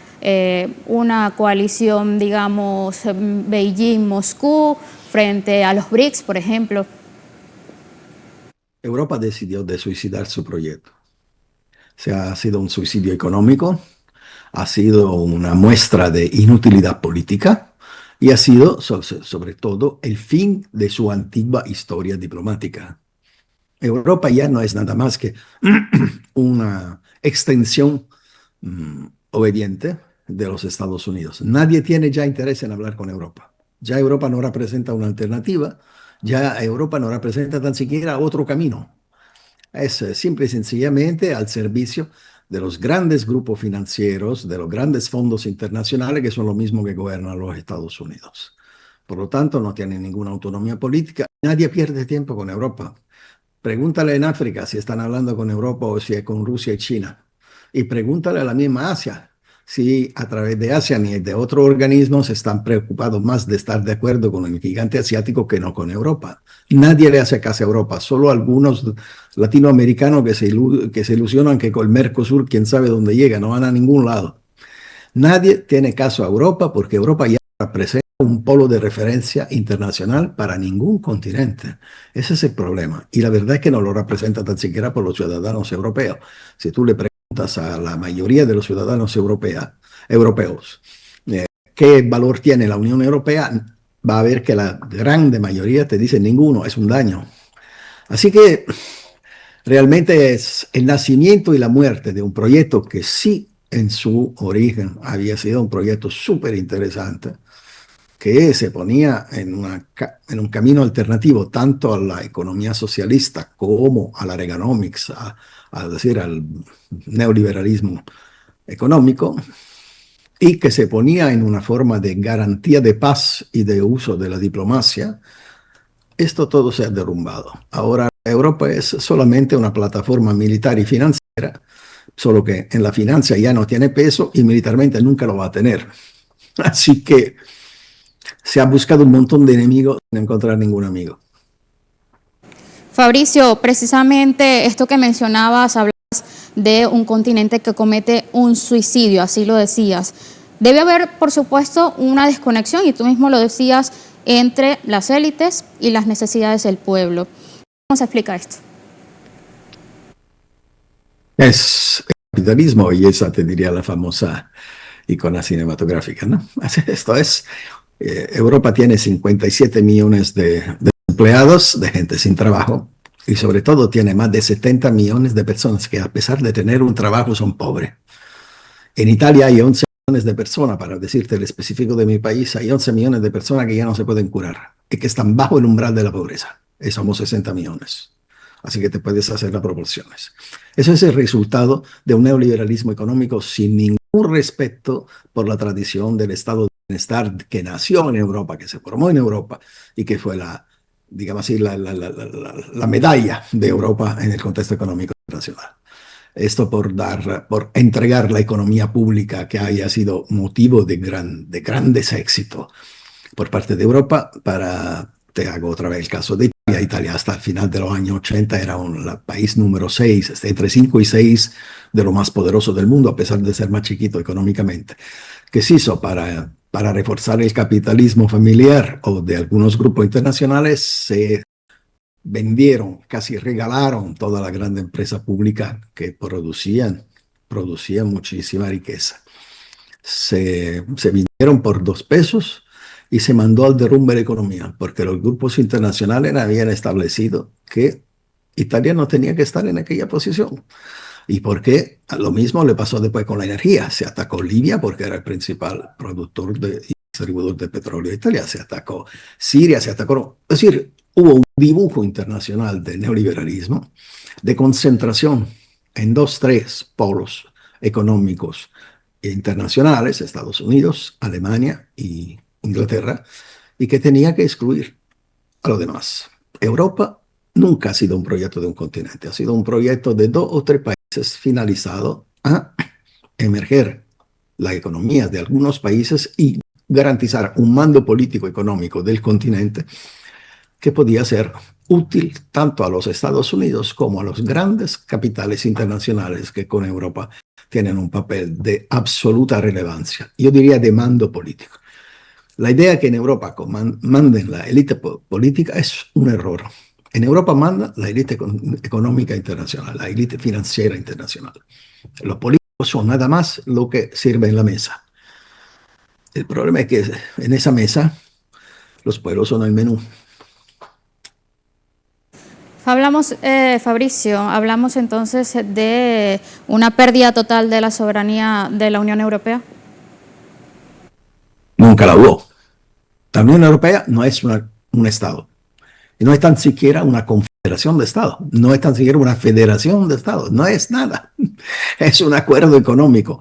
una coalición, digamos, Beijing-Moscú, frente a los BRICS, por ejemplo? Europa decidió de suicidar su proyecto. O sea, ha sido un suicidio económico, ha sido una muestra de inutilidad política y ha sido, sobre todo, el fin de su antigua historia diplomática. Europa ya no es nada más que una extensión obediente de los Estados Unidos. Nadie tiene ya interés en hablar con Europa. Ya Europa no representa una alternativa, ya Europa no representa tan siquiera otro camino. Es simple y sencillamente al servicio de los grandes grupos financieros, de los grandes fondos internacionales que son lo mismo que gobiernan los Estados Unidos. Por lo tanto, no tienen ninguna autonomía política. Nadie pierde tiempo con Europa. Pregúntale en África si están hablando con Europa o si es con Rusia y China. Y pregúntale a la misma Asia si a través de ASEAN y de otros organismos están preocupados más de estar de acuerdo con el gigante asiático que no con Europa. Nadie le hace caso a Europa, solo algunos latinoamericanos que se ilusionan que con el Mercosur quién sabe dónde llega, no van a ningún lado. Nadie tiene caso a Europa porque Europa ya representa un polo de referencia internacional para ningún continente. Ese es el problema. Y la verdad es que no lo representa tan siquiera por los ciudadanos europeos. Si tú le preguntas a la mayoría de los ciudadanos europeos qué valor tiene la Unión Europea, va a ver que la gran mayoría te dice ninguno, es un daño. Así que realmente es el nacimiento y la muerte de un proyecto que sí en su origen había sido un proyecto súper interesante, que se ponía en un camino alternativo tanto a la economía socialista como a la Reaganomics, decir, al neoliberalismo económico, y que se ponía en una forma de garantía de paz y de uso de la diplomacia. Esto todo se ha derrumbado. Ahora Europa es solamente una plataforma militar y financiera, solo que en la financia ya no tiene peso y militarmente nunca lo va a tener. Así que se ha buscado un montón de enemigos sin encontrar ningún amigo. Fabricio, precisamente esto que mencionabas, hablabas de un continente que comete un suicidio, así lo decías. Debe haber, por supuesto, una desconexión, y tú mismo lo decías, entre las élites y las necesidades del pueblo. ¿Cómo se explica esto? Es el capitalismo, y esa te diría la famosa icona cinematográfica, ¿no? Esto es, Europa tiene 57 millones de empleados, de gente sin trabajo, y sobre todo tiene más de 70 millones de personas que a pesar de tener un trabajo son pobres. En Italia hay 11 millones de personas, para decirte el específico de mi país, hay 11 millones de personas que ya no se pueden curar y que están bajo el umbral de la pobreza. Y somos 60 millones. Así que te puedes hacer las proporciones. Eso es el resultado de un neoliberalismo económico sin ningún respeto por la tradición del estado de bienestar que nació en Europa, que se formó en Europa y que fue digamos así, la medalla de Europa en el contexto económico internacional. Esto por entregar la economía pública que haya sido motivo de grandes éxitos por parte de Europa te hago otra vez el caso de Italia. Italia hasta el final de los años 80 era un país número 6, entre 5 y 6 de lo más poderoso del mundo, a pesar de ser más chiquito económicamente. ¿Qué se hizo para reforzar el capitalismo familiar o de algunos grupos internacionales? Se vendieron, casi regalaron toda la gran empresa pública que producían muchísima riqueza. Se vendieron por 2 pesos y se mandó al derrumbe la economía, porque los grupos internacionales habían establecido que Italia no tenía que estar en aquella posición. ¿Y por qué? Lo mismo le pasó después con la energía. Se atacó Libia porque era el principal productor y distribuidor de petróleo de Italia. Se atacó Siria, se atacó... Es decir, hubo un dibujo internacional de neoliberalismo, de concentración en 2, 3 polos económicos internacionales, Estados Unidos, Alemania y Inglaterra, y que tenía que excluir a los demás. Europa nunca ha sido un proyecto de un continente, ha sido un proyecto de 2 o 3 países finalizado a emerger la economía de algunos países y garantizar un mando político económico del continente que podía ser útil tanto a los Estados Unidos como a los grandes capitales internacionales que con Europa tienen un papel de absoluta relevancia, yo diría de mando político. La idea que en Europa manden la élite política es un error. En Europa manda la élite económica internacional, la élite financiera internacional. Los políticos son nada más lo que sirve en la mesa. El problema es que en esa mesa los pueblos son el menú. Fabricio, hablamos entonces de una pérdida total de la soberanía de la Unión Europea. Nunca la hubo. La Unión Europea no es un Estado. Y no es tan siquiera una confederación de Estados. No es tan siquiera una federación de Estados. No es nada. Es un acuerdo económico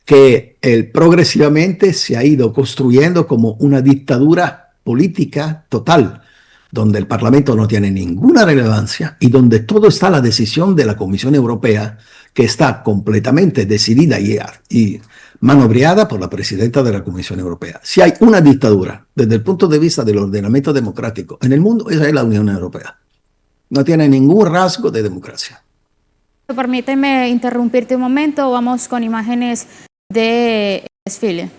que progresivamente se ha ido construyendo como una dictadura política total, donde el Parlamento no tiene ninguna relevancia y donde todo está a la decisión de la Comisión Europea, que está completamente decidida y maniobrada por la presidenta de la Comisión Europea. Si hay una dictadura desde el punto de vista del ordenamiento democrático en el mundo, esa es la Unión Europea. No tiene ningún rasgo de democracia. Permíteme interrumpirte un momento, vamos con imágenes de desfile.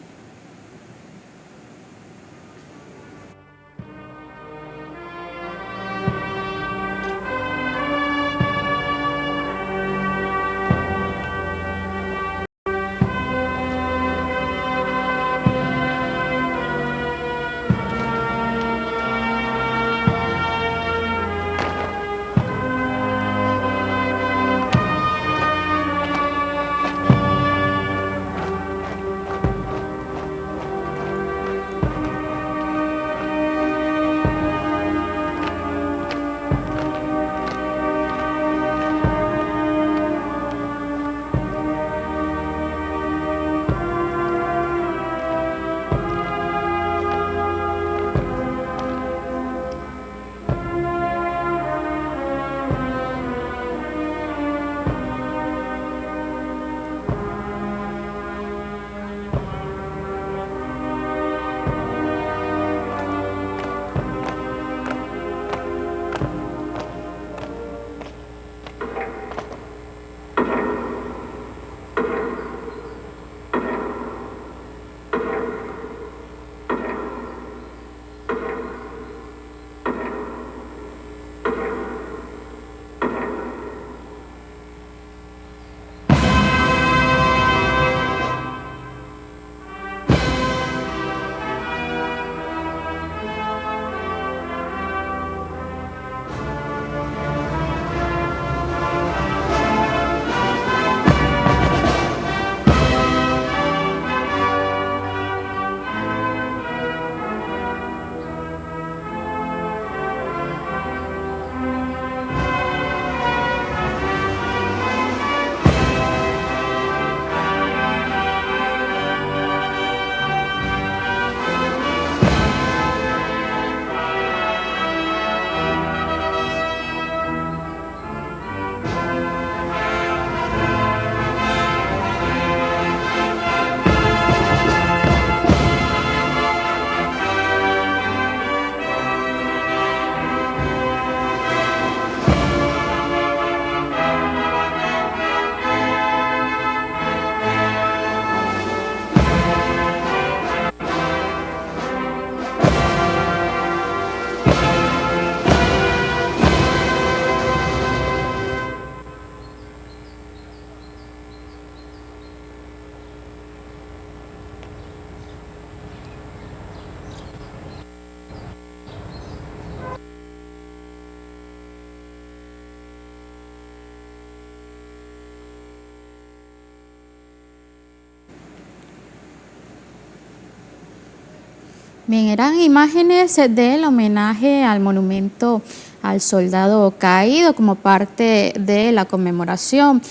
Bien, eran imágenes del homenaje al monumento al soldado caído como parte de la conmemoración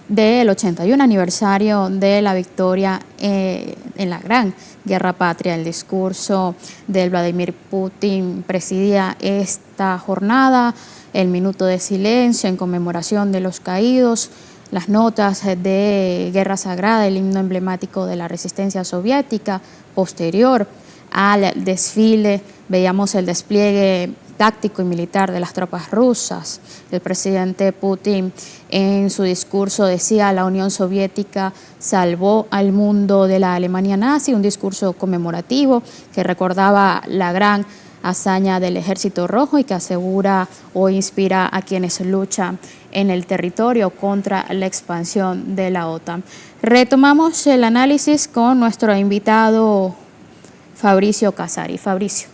del 81 aniversario de la victoria en la Gran Guerra Patria. El discurso de Vladimir Putin presidía esta jornada, el minuto de silencio en conmemoración de los caídos, las notas de Guerra Sagrada, el himno emblemático de la resistencia soviética. Posterior al desfile veíamos el despliegue táctico y militar de las tropas rusas. El presidente Putin en su discurso decía: la Unión Soviética salvó al mundo de la Alemania nazi, un discurso conmemorativo que recordaba la gran hazaña del Ejército Rojo y que asegura o inspira a quienes luchan en el territorio contra la expansión de la OTAN. Retomamos el análisis con nuestro invitado Fabricio Casari. Fabricio.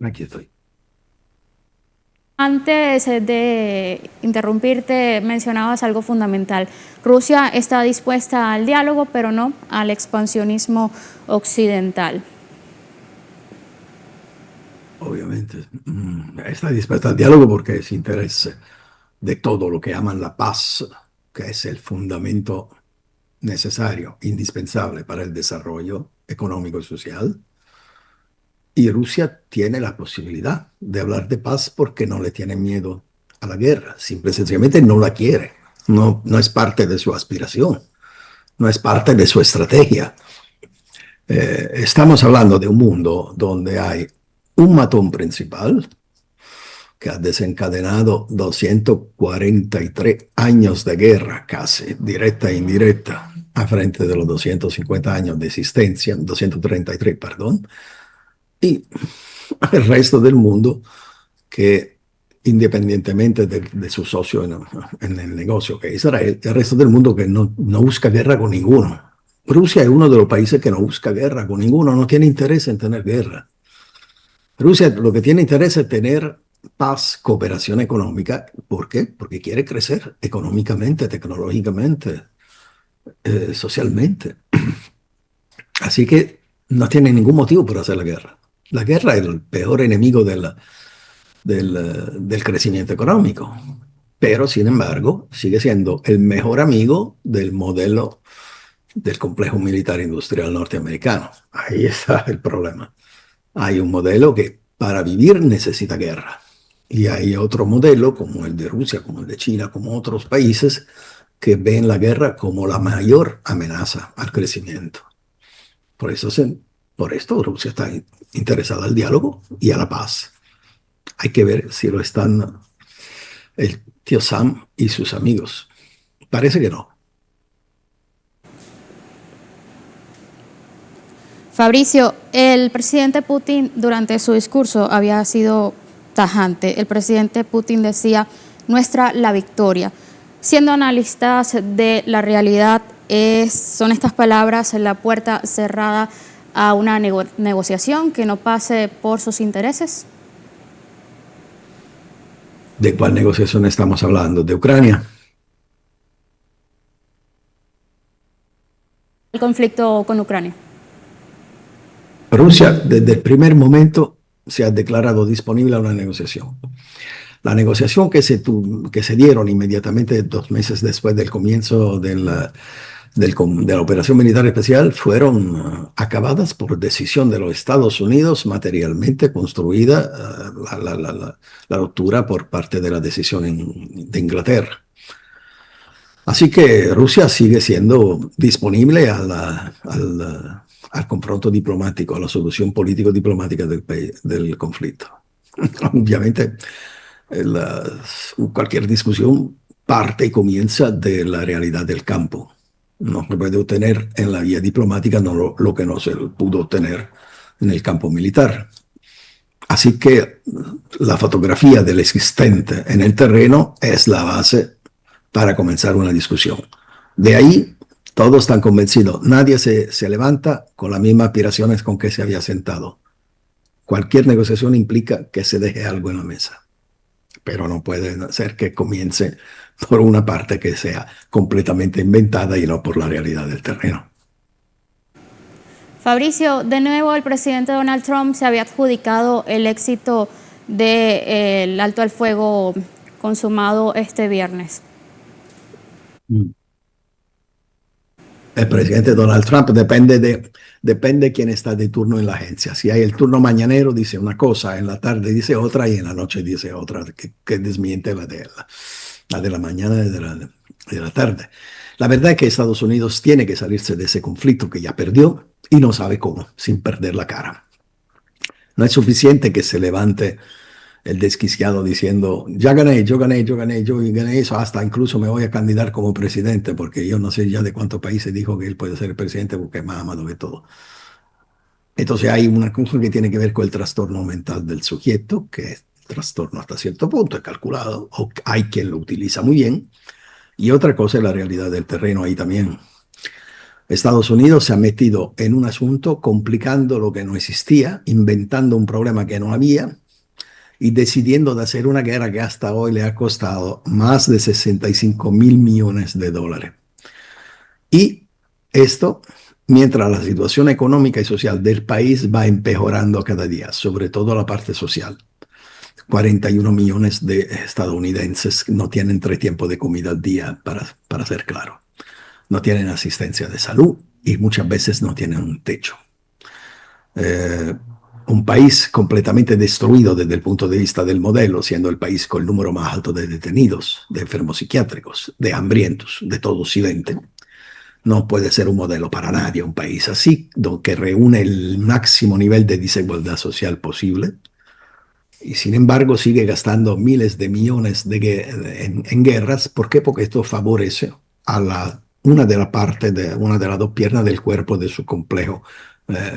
Aquí estoy. Antes de interrumpirte, mencionabas algo fundamental. Rusia está dispuesta al diálogo, pero no al expansionismo occidental. Obviamente, está dispuesta al diálogo porque es interés de todo lo que llaman la paz, que es el fundamento necesario, indispensable para el desarrollo económico y social. Y Rusia tiene la posibilidad de hablar de paz porque no le tiene miedo a la guerra. Simple y sencillamente no la quiere. No es parte de su aspiración. No es parte de su estrategia. Estamos hablando de un mundo donde hay un matón principal que ha desencadenado 243 años de guerra, casi directa e indirecta, a frente de los 250 años de existencia, 233, perdón, y el resto del mundo que, independientemente de su socio en el negocio, que es Israel, el resto del mundo que no busca guerra con ninguno. Rusia es uno de los países que no busca guerra con ninguno, no tiene interés en tener guerra. Rusia lo que tiene interés es tener paz, cooperación económica. ¿Por qué? Porque quiere crecer económicamente, tecnológicamente, socialmente. Así que no tiene ningún motivo por hacer la guerra. La guerra es el peor enemigo del crecimiento económico, pero sin embargo sigue siendo el mejor amigo del modelo del complejo militar industrial norteamericano. Ahí está el problema. Hay un modelo que para vivir necesita guerra y hay otro modelo como el de Rusia, como el de China, como otros países que ven la guerra como la mayor amenaza al crecimiento. Por esto Rusia está interesada al diálogo y a la paz. Hay que ver si lo están el tío Sam y sus amigos. Parece que no. Fabricio, el presidente Putin durante su discurso había sido tajante. El presidente Putin decía: nuestra la victoria. Siendo analistas de la realidad, ¿son estas palabras la puerta cerrada a una negociación que no pase por sus intereses? ¿De cuál negociación estamos hablando? ¿De Ucrania? El conflicto con Ucrania. Rusia, desde el primer momento, se ha declarado disponible a una negociación. La negociación que se dieron inmediatamente 2 meses después del comienzo de la operación militar especial fueron acabadas por decisión de los Estados Unidos, materialmente construida la ruptura por parte de la decisión de Inglaterra. Así que Rusia sigue siendo disponible al confronto diplomático, a la solución político-diplomática del conflicto. Obviamente, cualquier discusión parte y comienza de la realidad del campo. No se puede obtener en la vía diplomática lo que no se pudo obtener en el campo militar. Así que la fotografía del existente en el terreno es la base para comenzar una discusión. De ahí, todos están convencidos. Nadie se levanta con las mismas aspiraciones con que se había sentado. Cualquier negociación implica que se deje algo en la mesa. Pero no puede ser que comience por una parte que sea completamente inventada y no por la realidad del terreno. Fabricio, de nuevo el presidente Donald Trump se había adjudicado el éxito del alto al fuego consumado este viernes. El presidente Donald Trump depende de quién está de turno en la agencia. Si hay el turno mañanero, dice una cosa, en la tarde dice otra y en la noche dice otra, que desmiente la de la mañana y de la tarde. La verdad es que Estados Unidos tiene que salirse de ese conflicto que ya perdió y no sabe cómo, sin perder la cara. No es suficiente que se levante el desquiciado diciendo, ya gané, yo gané, yo gané, yo gané eso, hasta incluso me voy a candidatar como presidente, porque yo no sé ya de cuántos países dijo que él puede ser el presidente porque es más amado que todo. Entonces hay una cosa que tiene que ver con el trastorno mental del sujeto, que es trastorno hasta cierto punto, es calculado, o hay quien lo utiliza muy bien, y otra cosa es la realidad del terreno ahí también. Estados Unidos se ha metido en un asunto complicando lo que no existía, inventando un problema que no había, y decidiendo de hacer una guerra que hasta hoy le ha costado más de 65.000 millones de dólares. Y esto, mientras la situación económica y social del país va empeorando cada día, sobre todo la parte social. 41 millones de estadounidenses no tienen 3 tiempos de comida al día, para ser claro. No tienen asistencia de salud y muchas veces no tienen un techo. Un país completamente destruido desde el punto de vista del modelo, siendo el país con el número más alto de detenidos, de enfermos psiquiátricos, de hambrientos, de todo Occidente. No puede ser un modelo para nadie, un país así, que reúne el máximo nivel de desigualdad social posible. Y sin embargo sigue gastando miles de millones en guerras. ¿Por qué? Porque esto favorece a una de las dos piernas del cuerpo de su complejo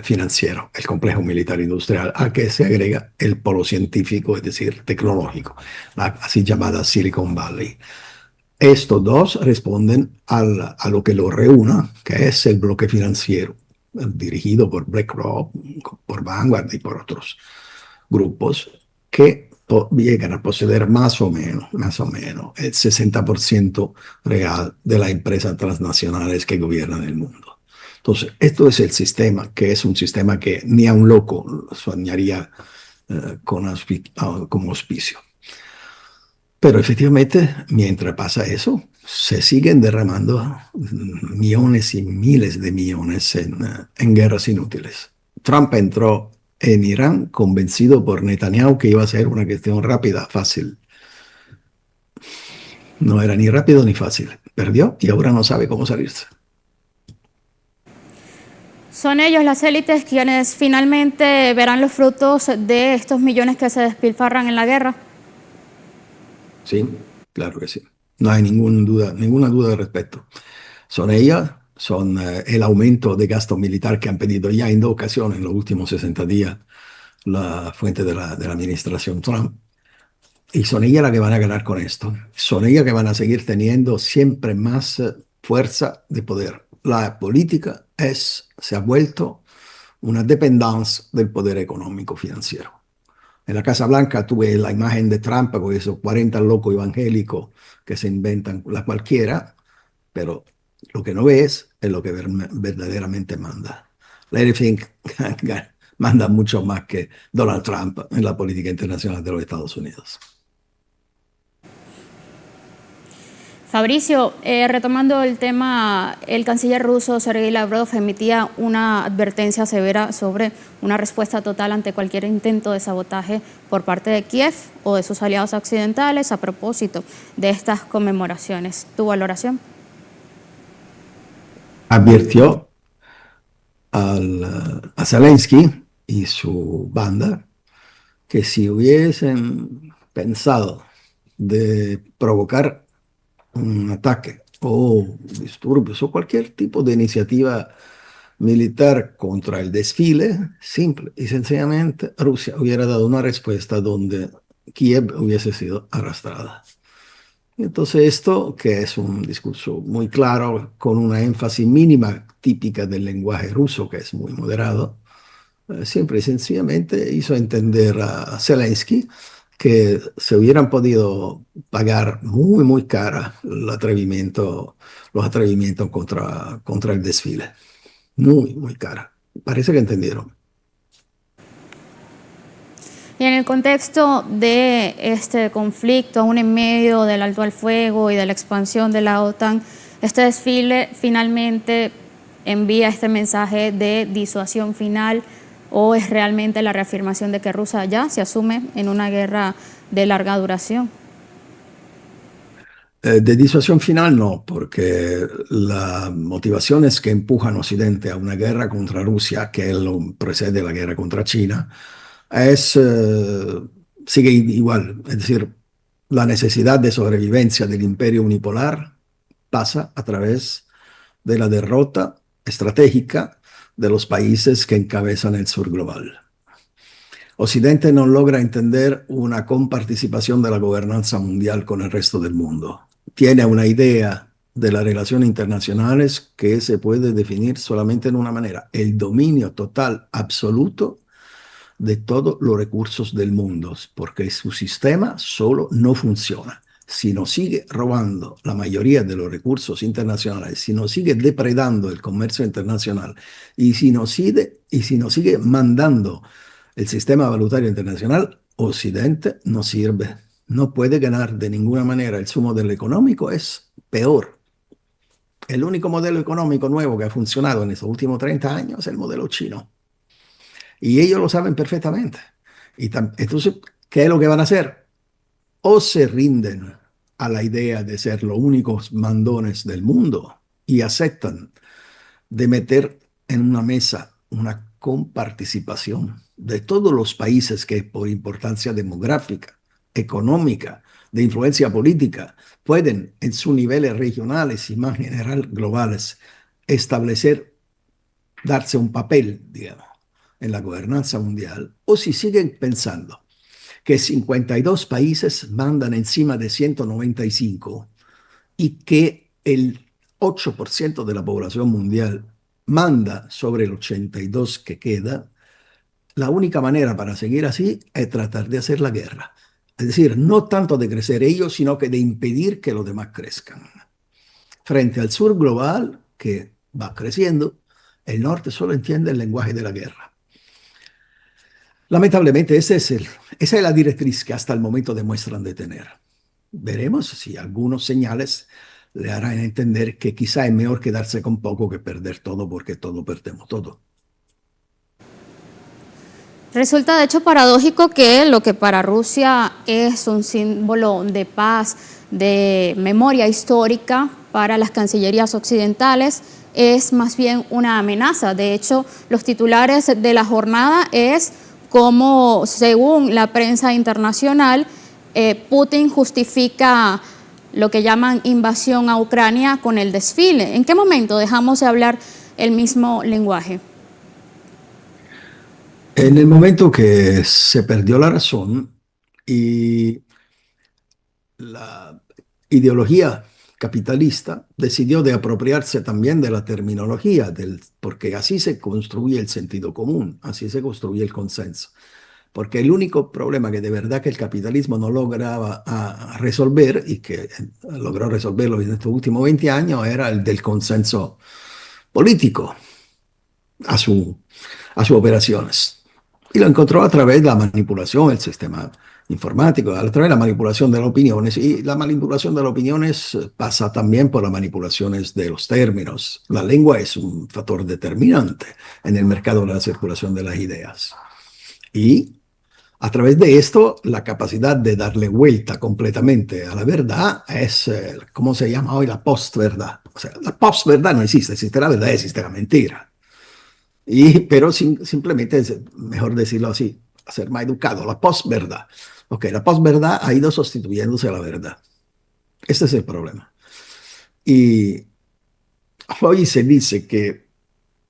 financiero, el complejo militar industrial, a que se agrega el polo científico, es decir, tecnológico, la así llamada Silicon Valley. Estos dos responden a lo que lo reúna, que es el bloque financiero, dirigido por BlackRock, por Vanguard y por otros grupos, que llegan a poseer más o menos el 60% real de las empresas transnacionales que gobiernan el mundo. Entonces, esto es el sistema, que es un sistema que ni a un loco soñaría como auspicio. Pero efectivamente, mientras pasa eso, se siguen derramando millones y miles de millones en guerras inútiles. Trump entró en Irán convencido por Netanyahu que iba a ser una cuestión rápida, fácil. No era ni rápido ni fácil. Perdió y ahora no sabe cómo salirse. ¿Son ellos, las élites, quienes finalmente verán los frutos de estos millones que se despilfarran en la guerra? Sí, claro que sí. No hay ninguna duda al respecto. Son ellas, son el aumento de gasto militar que han pedido ya en 2 ocasiones en los últimos 60 días la fuente de la administración Trump. Y son ellas las que van a ganar con esto. Son ellas que van a seguir teniendo siempre más fuerza de poder. La política se ha vuelto una dependencia del poder económico financiero. En la Casa Blanca tuve la imagen de Trump con esos 40 locos evangélicos que se inventan la cualquiera, pero lo que no ves es lo que verdaderamente manda. Larry Fink manda mucho más que Donald Trump en la política internacional de los Estados Unidos. Fabricio, retomando el tema, el canciller ruso Sergei Lavrov emitía una advertencia severa sobre una respuesta total ante cualquier intento de sabotaje por parte de Kiev o de sus aliados occidentales a propósito de estas conmemoraciones. ¿Tu valoración? Advirtió a Zelensky y su banda que si hubiesen pensado de provocar un ataque o disturbios o cualquier tipo de iniciativa militar contra el desfile, simple y sencillamente Rusia hubiera dado una respuesta donde Kiev hubiese sido arrastrada. Entonces esto, que es un discurso muy claro, con una énfasis mínima típica del lenguaje ruso, que es muy moderado, simple y sencillamente hizo entender a Zelensky que se hubieran podido pagar muy, muy cara los atrevimientos contra el desfile. Muy, muy cara. Parece que entendieron. Y en el contexto de este conflicto, aún en medio del alto al fuego y de la expansión de la OTAN, este desfile finalmente envía este mensaje de disuasión final, ¿o es realmente la reafirmación de que Rusia ya se asume en una guerra de larga duración? De disuasión final no, porque las motivaciones que empujan a Occidente a una guerra contra Rusia, que lo precede la guerra contra China, sigue igual. Es decir, la necesidad de sobrevivencia del imperio unipolar pasa a través de la derrota estratégica de los países que encabezan el sur global. Occidente no logra entender una comparticipación de la gobernanza mundial con el resto del mundo. Tiene una idea de las relaciones internacionales que se puede definir solamente en una manera: el dominio total, absoluto de todos los recursos del mundo, porque su sistema solo no funciona. Si no sigue robando la mayoría de los recursos internacionales, si no sigue depredando el comercio internacional y si no sigue mandando el sistema valutario internacional, Occidente no sirve. No puede ganar de ninguna manera. Su modelo económico es peor. El único modelo económico nuevo que ha funcionado en estos últimos 30 años es el modelo chino. Y ellos lo saben perfectamente. Entonces, ¿qué es lo que van a hacer? O se rinden a la idea de ser los únicos mandones del mundo y aceptan de meter en una mesa una comparticipación de todos los países que por importancia demográfica, económica, de influencia política, pueden en sus niveles regionales y más general globales darse un papel, digamos, en la gobernanza mundial, o si siguen pensando que 52 países mandan encima de 195 y que el 8% de la población mundial manda sobre el 82 que queda, la única manera para seguir así es tratar de hacer la guerra. Es decir, no tanto de crecer ellos, sino que de impedir que los demás crezcan. Frente al sur global, que va creciendo, el norte solo entiende el lenguaje de la guerra. Lamentablemente, esa es la directriz que hasta el momento demuestran de tener. Veremos si algunos señales le harán entender que quizá es mejor quedarse con poco que perder todo, porque todo perdemos todo. Resulta de hecho paradójico que lo que para Rusia es un símbolo de paz, de memoria histórica, para las cancillerías occidentales es más bien una amenaza. De hecho, los titulares de la jornada es como, según la prensa internacional, Putin justifica lo que llaman invasión a Ucrania con el desfile. ¿En qué momento dejamos de hablar el mismo lenguaje? En el momento que se perdió la razón y la ideología capitalista decidió de apropiarse también de la terminología, porque así se construye el sentido común, así se construye el consenso. Porque el único problema que de verdad que el capitalismo no lograba resolver, y que logró resolverlo en estos últimos 20 años, era el del consenso político a sus operaciones. Y lo encontró a través de la manipulación del sistema informático, a través de la manipulación de las opiniones. Y la manipulación de las opiniones pasa también por las manipulaciones de los términos. La lengua es un factor determinante en el mercado de la circulación de las ideas. Y a través de esto, la capacidad de darle vuelta completamente a la verdad es, ¿cómo se llama hoy? La postverdad. O sea, la postverdad no existe, existe la verdad, existe la mentira. Pero simplemente es mejor decirlo así, ser más educado, la posverdad. Ok, la posverdad ha ido sustituyéndose a la verdad. Este es el problema. Y hoy se dice que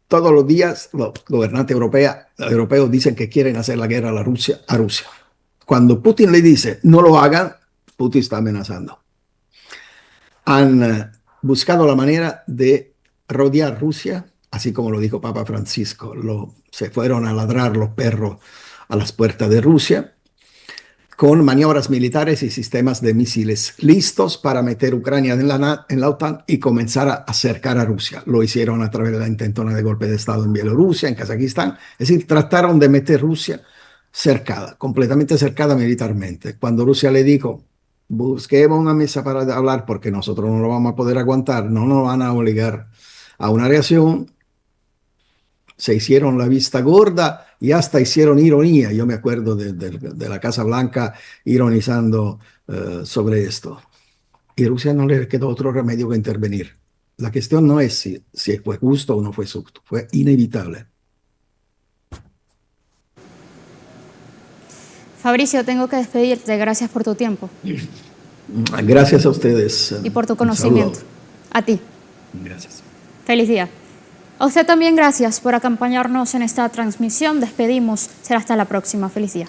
todos los días los gobernantes europeos dicen que quieren hacer la guerra a Rusia. Cuando Putin le dice no lo hagan, Putin está amenazando. Han buscado la manera de rodear Rusia, así como lo dijo Papa Francisco. Se fueron a ladrar los perros a las puertas de Rusia con maniobras militares y sistemas de misiles listos para meter Ucrania en la OTAN y comenzar a acercar a Rusia. Lo hicieron a través de la intentona de golpe de Estado en Bielorrusia, en Kazajistán. Es decir, trataron de meter Rusia cercada, completamente cercada militarmente. Cuando Rusia le dijo, busquemos una mesa para hablar porque nosotros no lo vamos a poder aguantar, no nos van a obligar a una reacción, se hicieron la vista gorda y hasta hicieron ironía. Yo me acuerdo de la Casa Blanca ironizando sobre esto. Y a Rusia no le quedó otro remedio que intervenir. La cuestión no es si fue justo o no fue justo, fue inevitable. Fabricio, tengo que despedirte. Gracias por tu tiempo. Gracias a ustedes. Y por tu Un conocimiento. saludo. A ti. Gracias. Feliz día. A usted también gracias por acompañarnos en esta transmisión. Despedimos. Será hasta la próxima. Feliz día.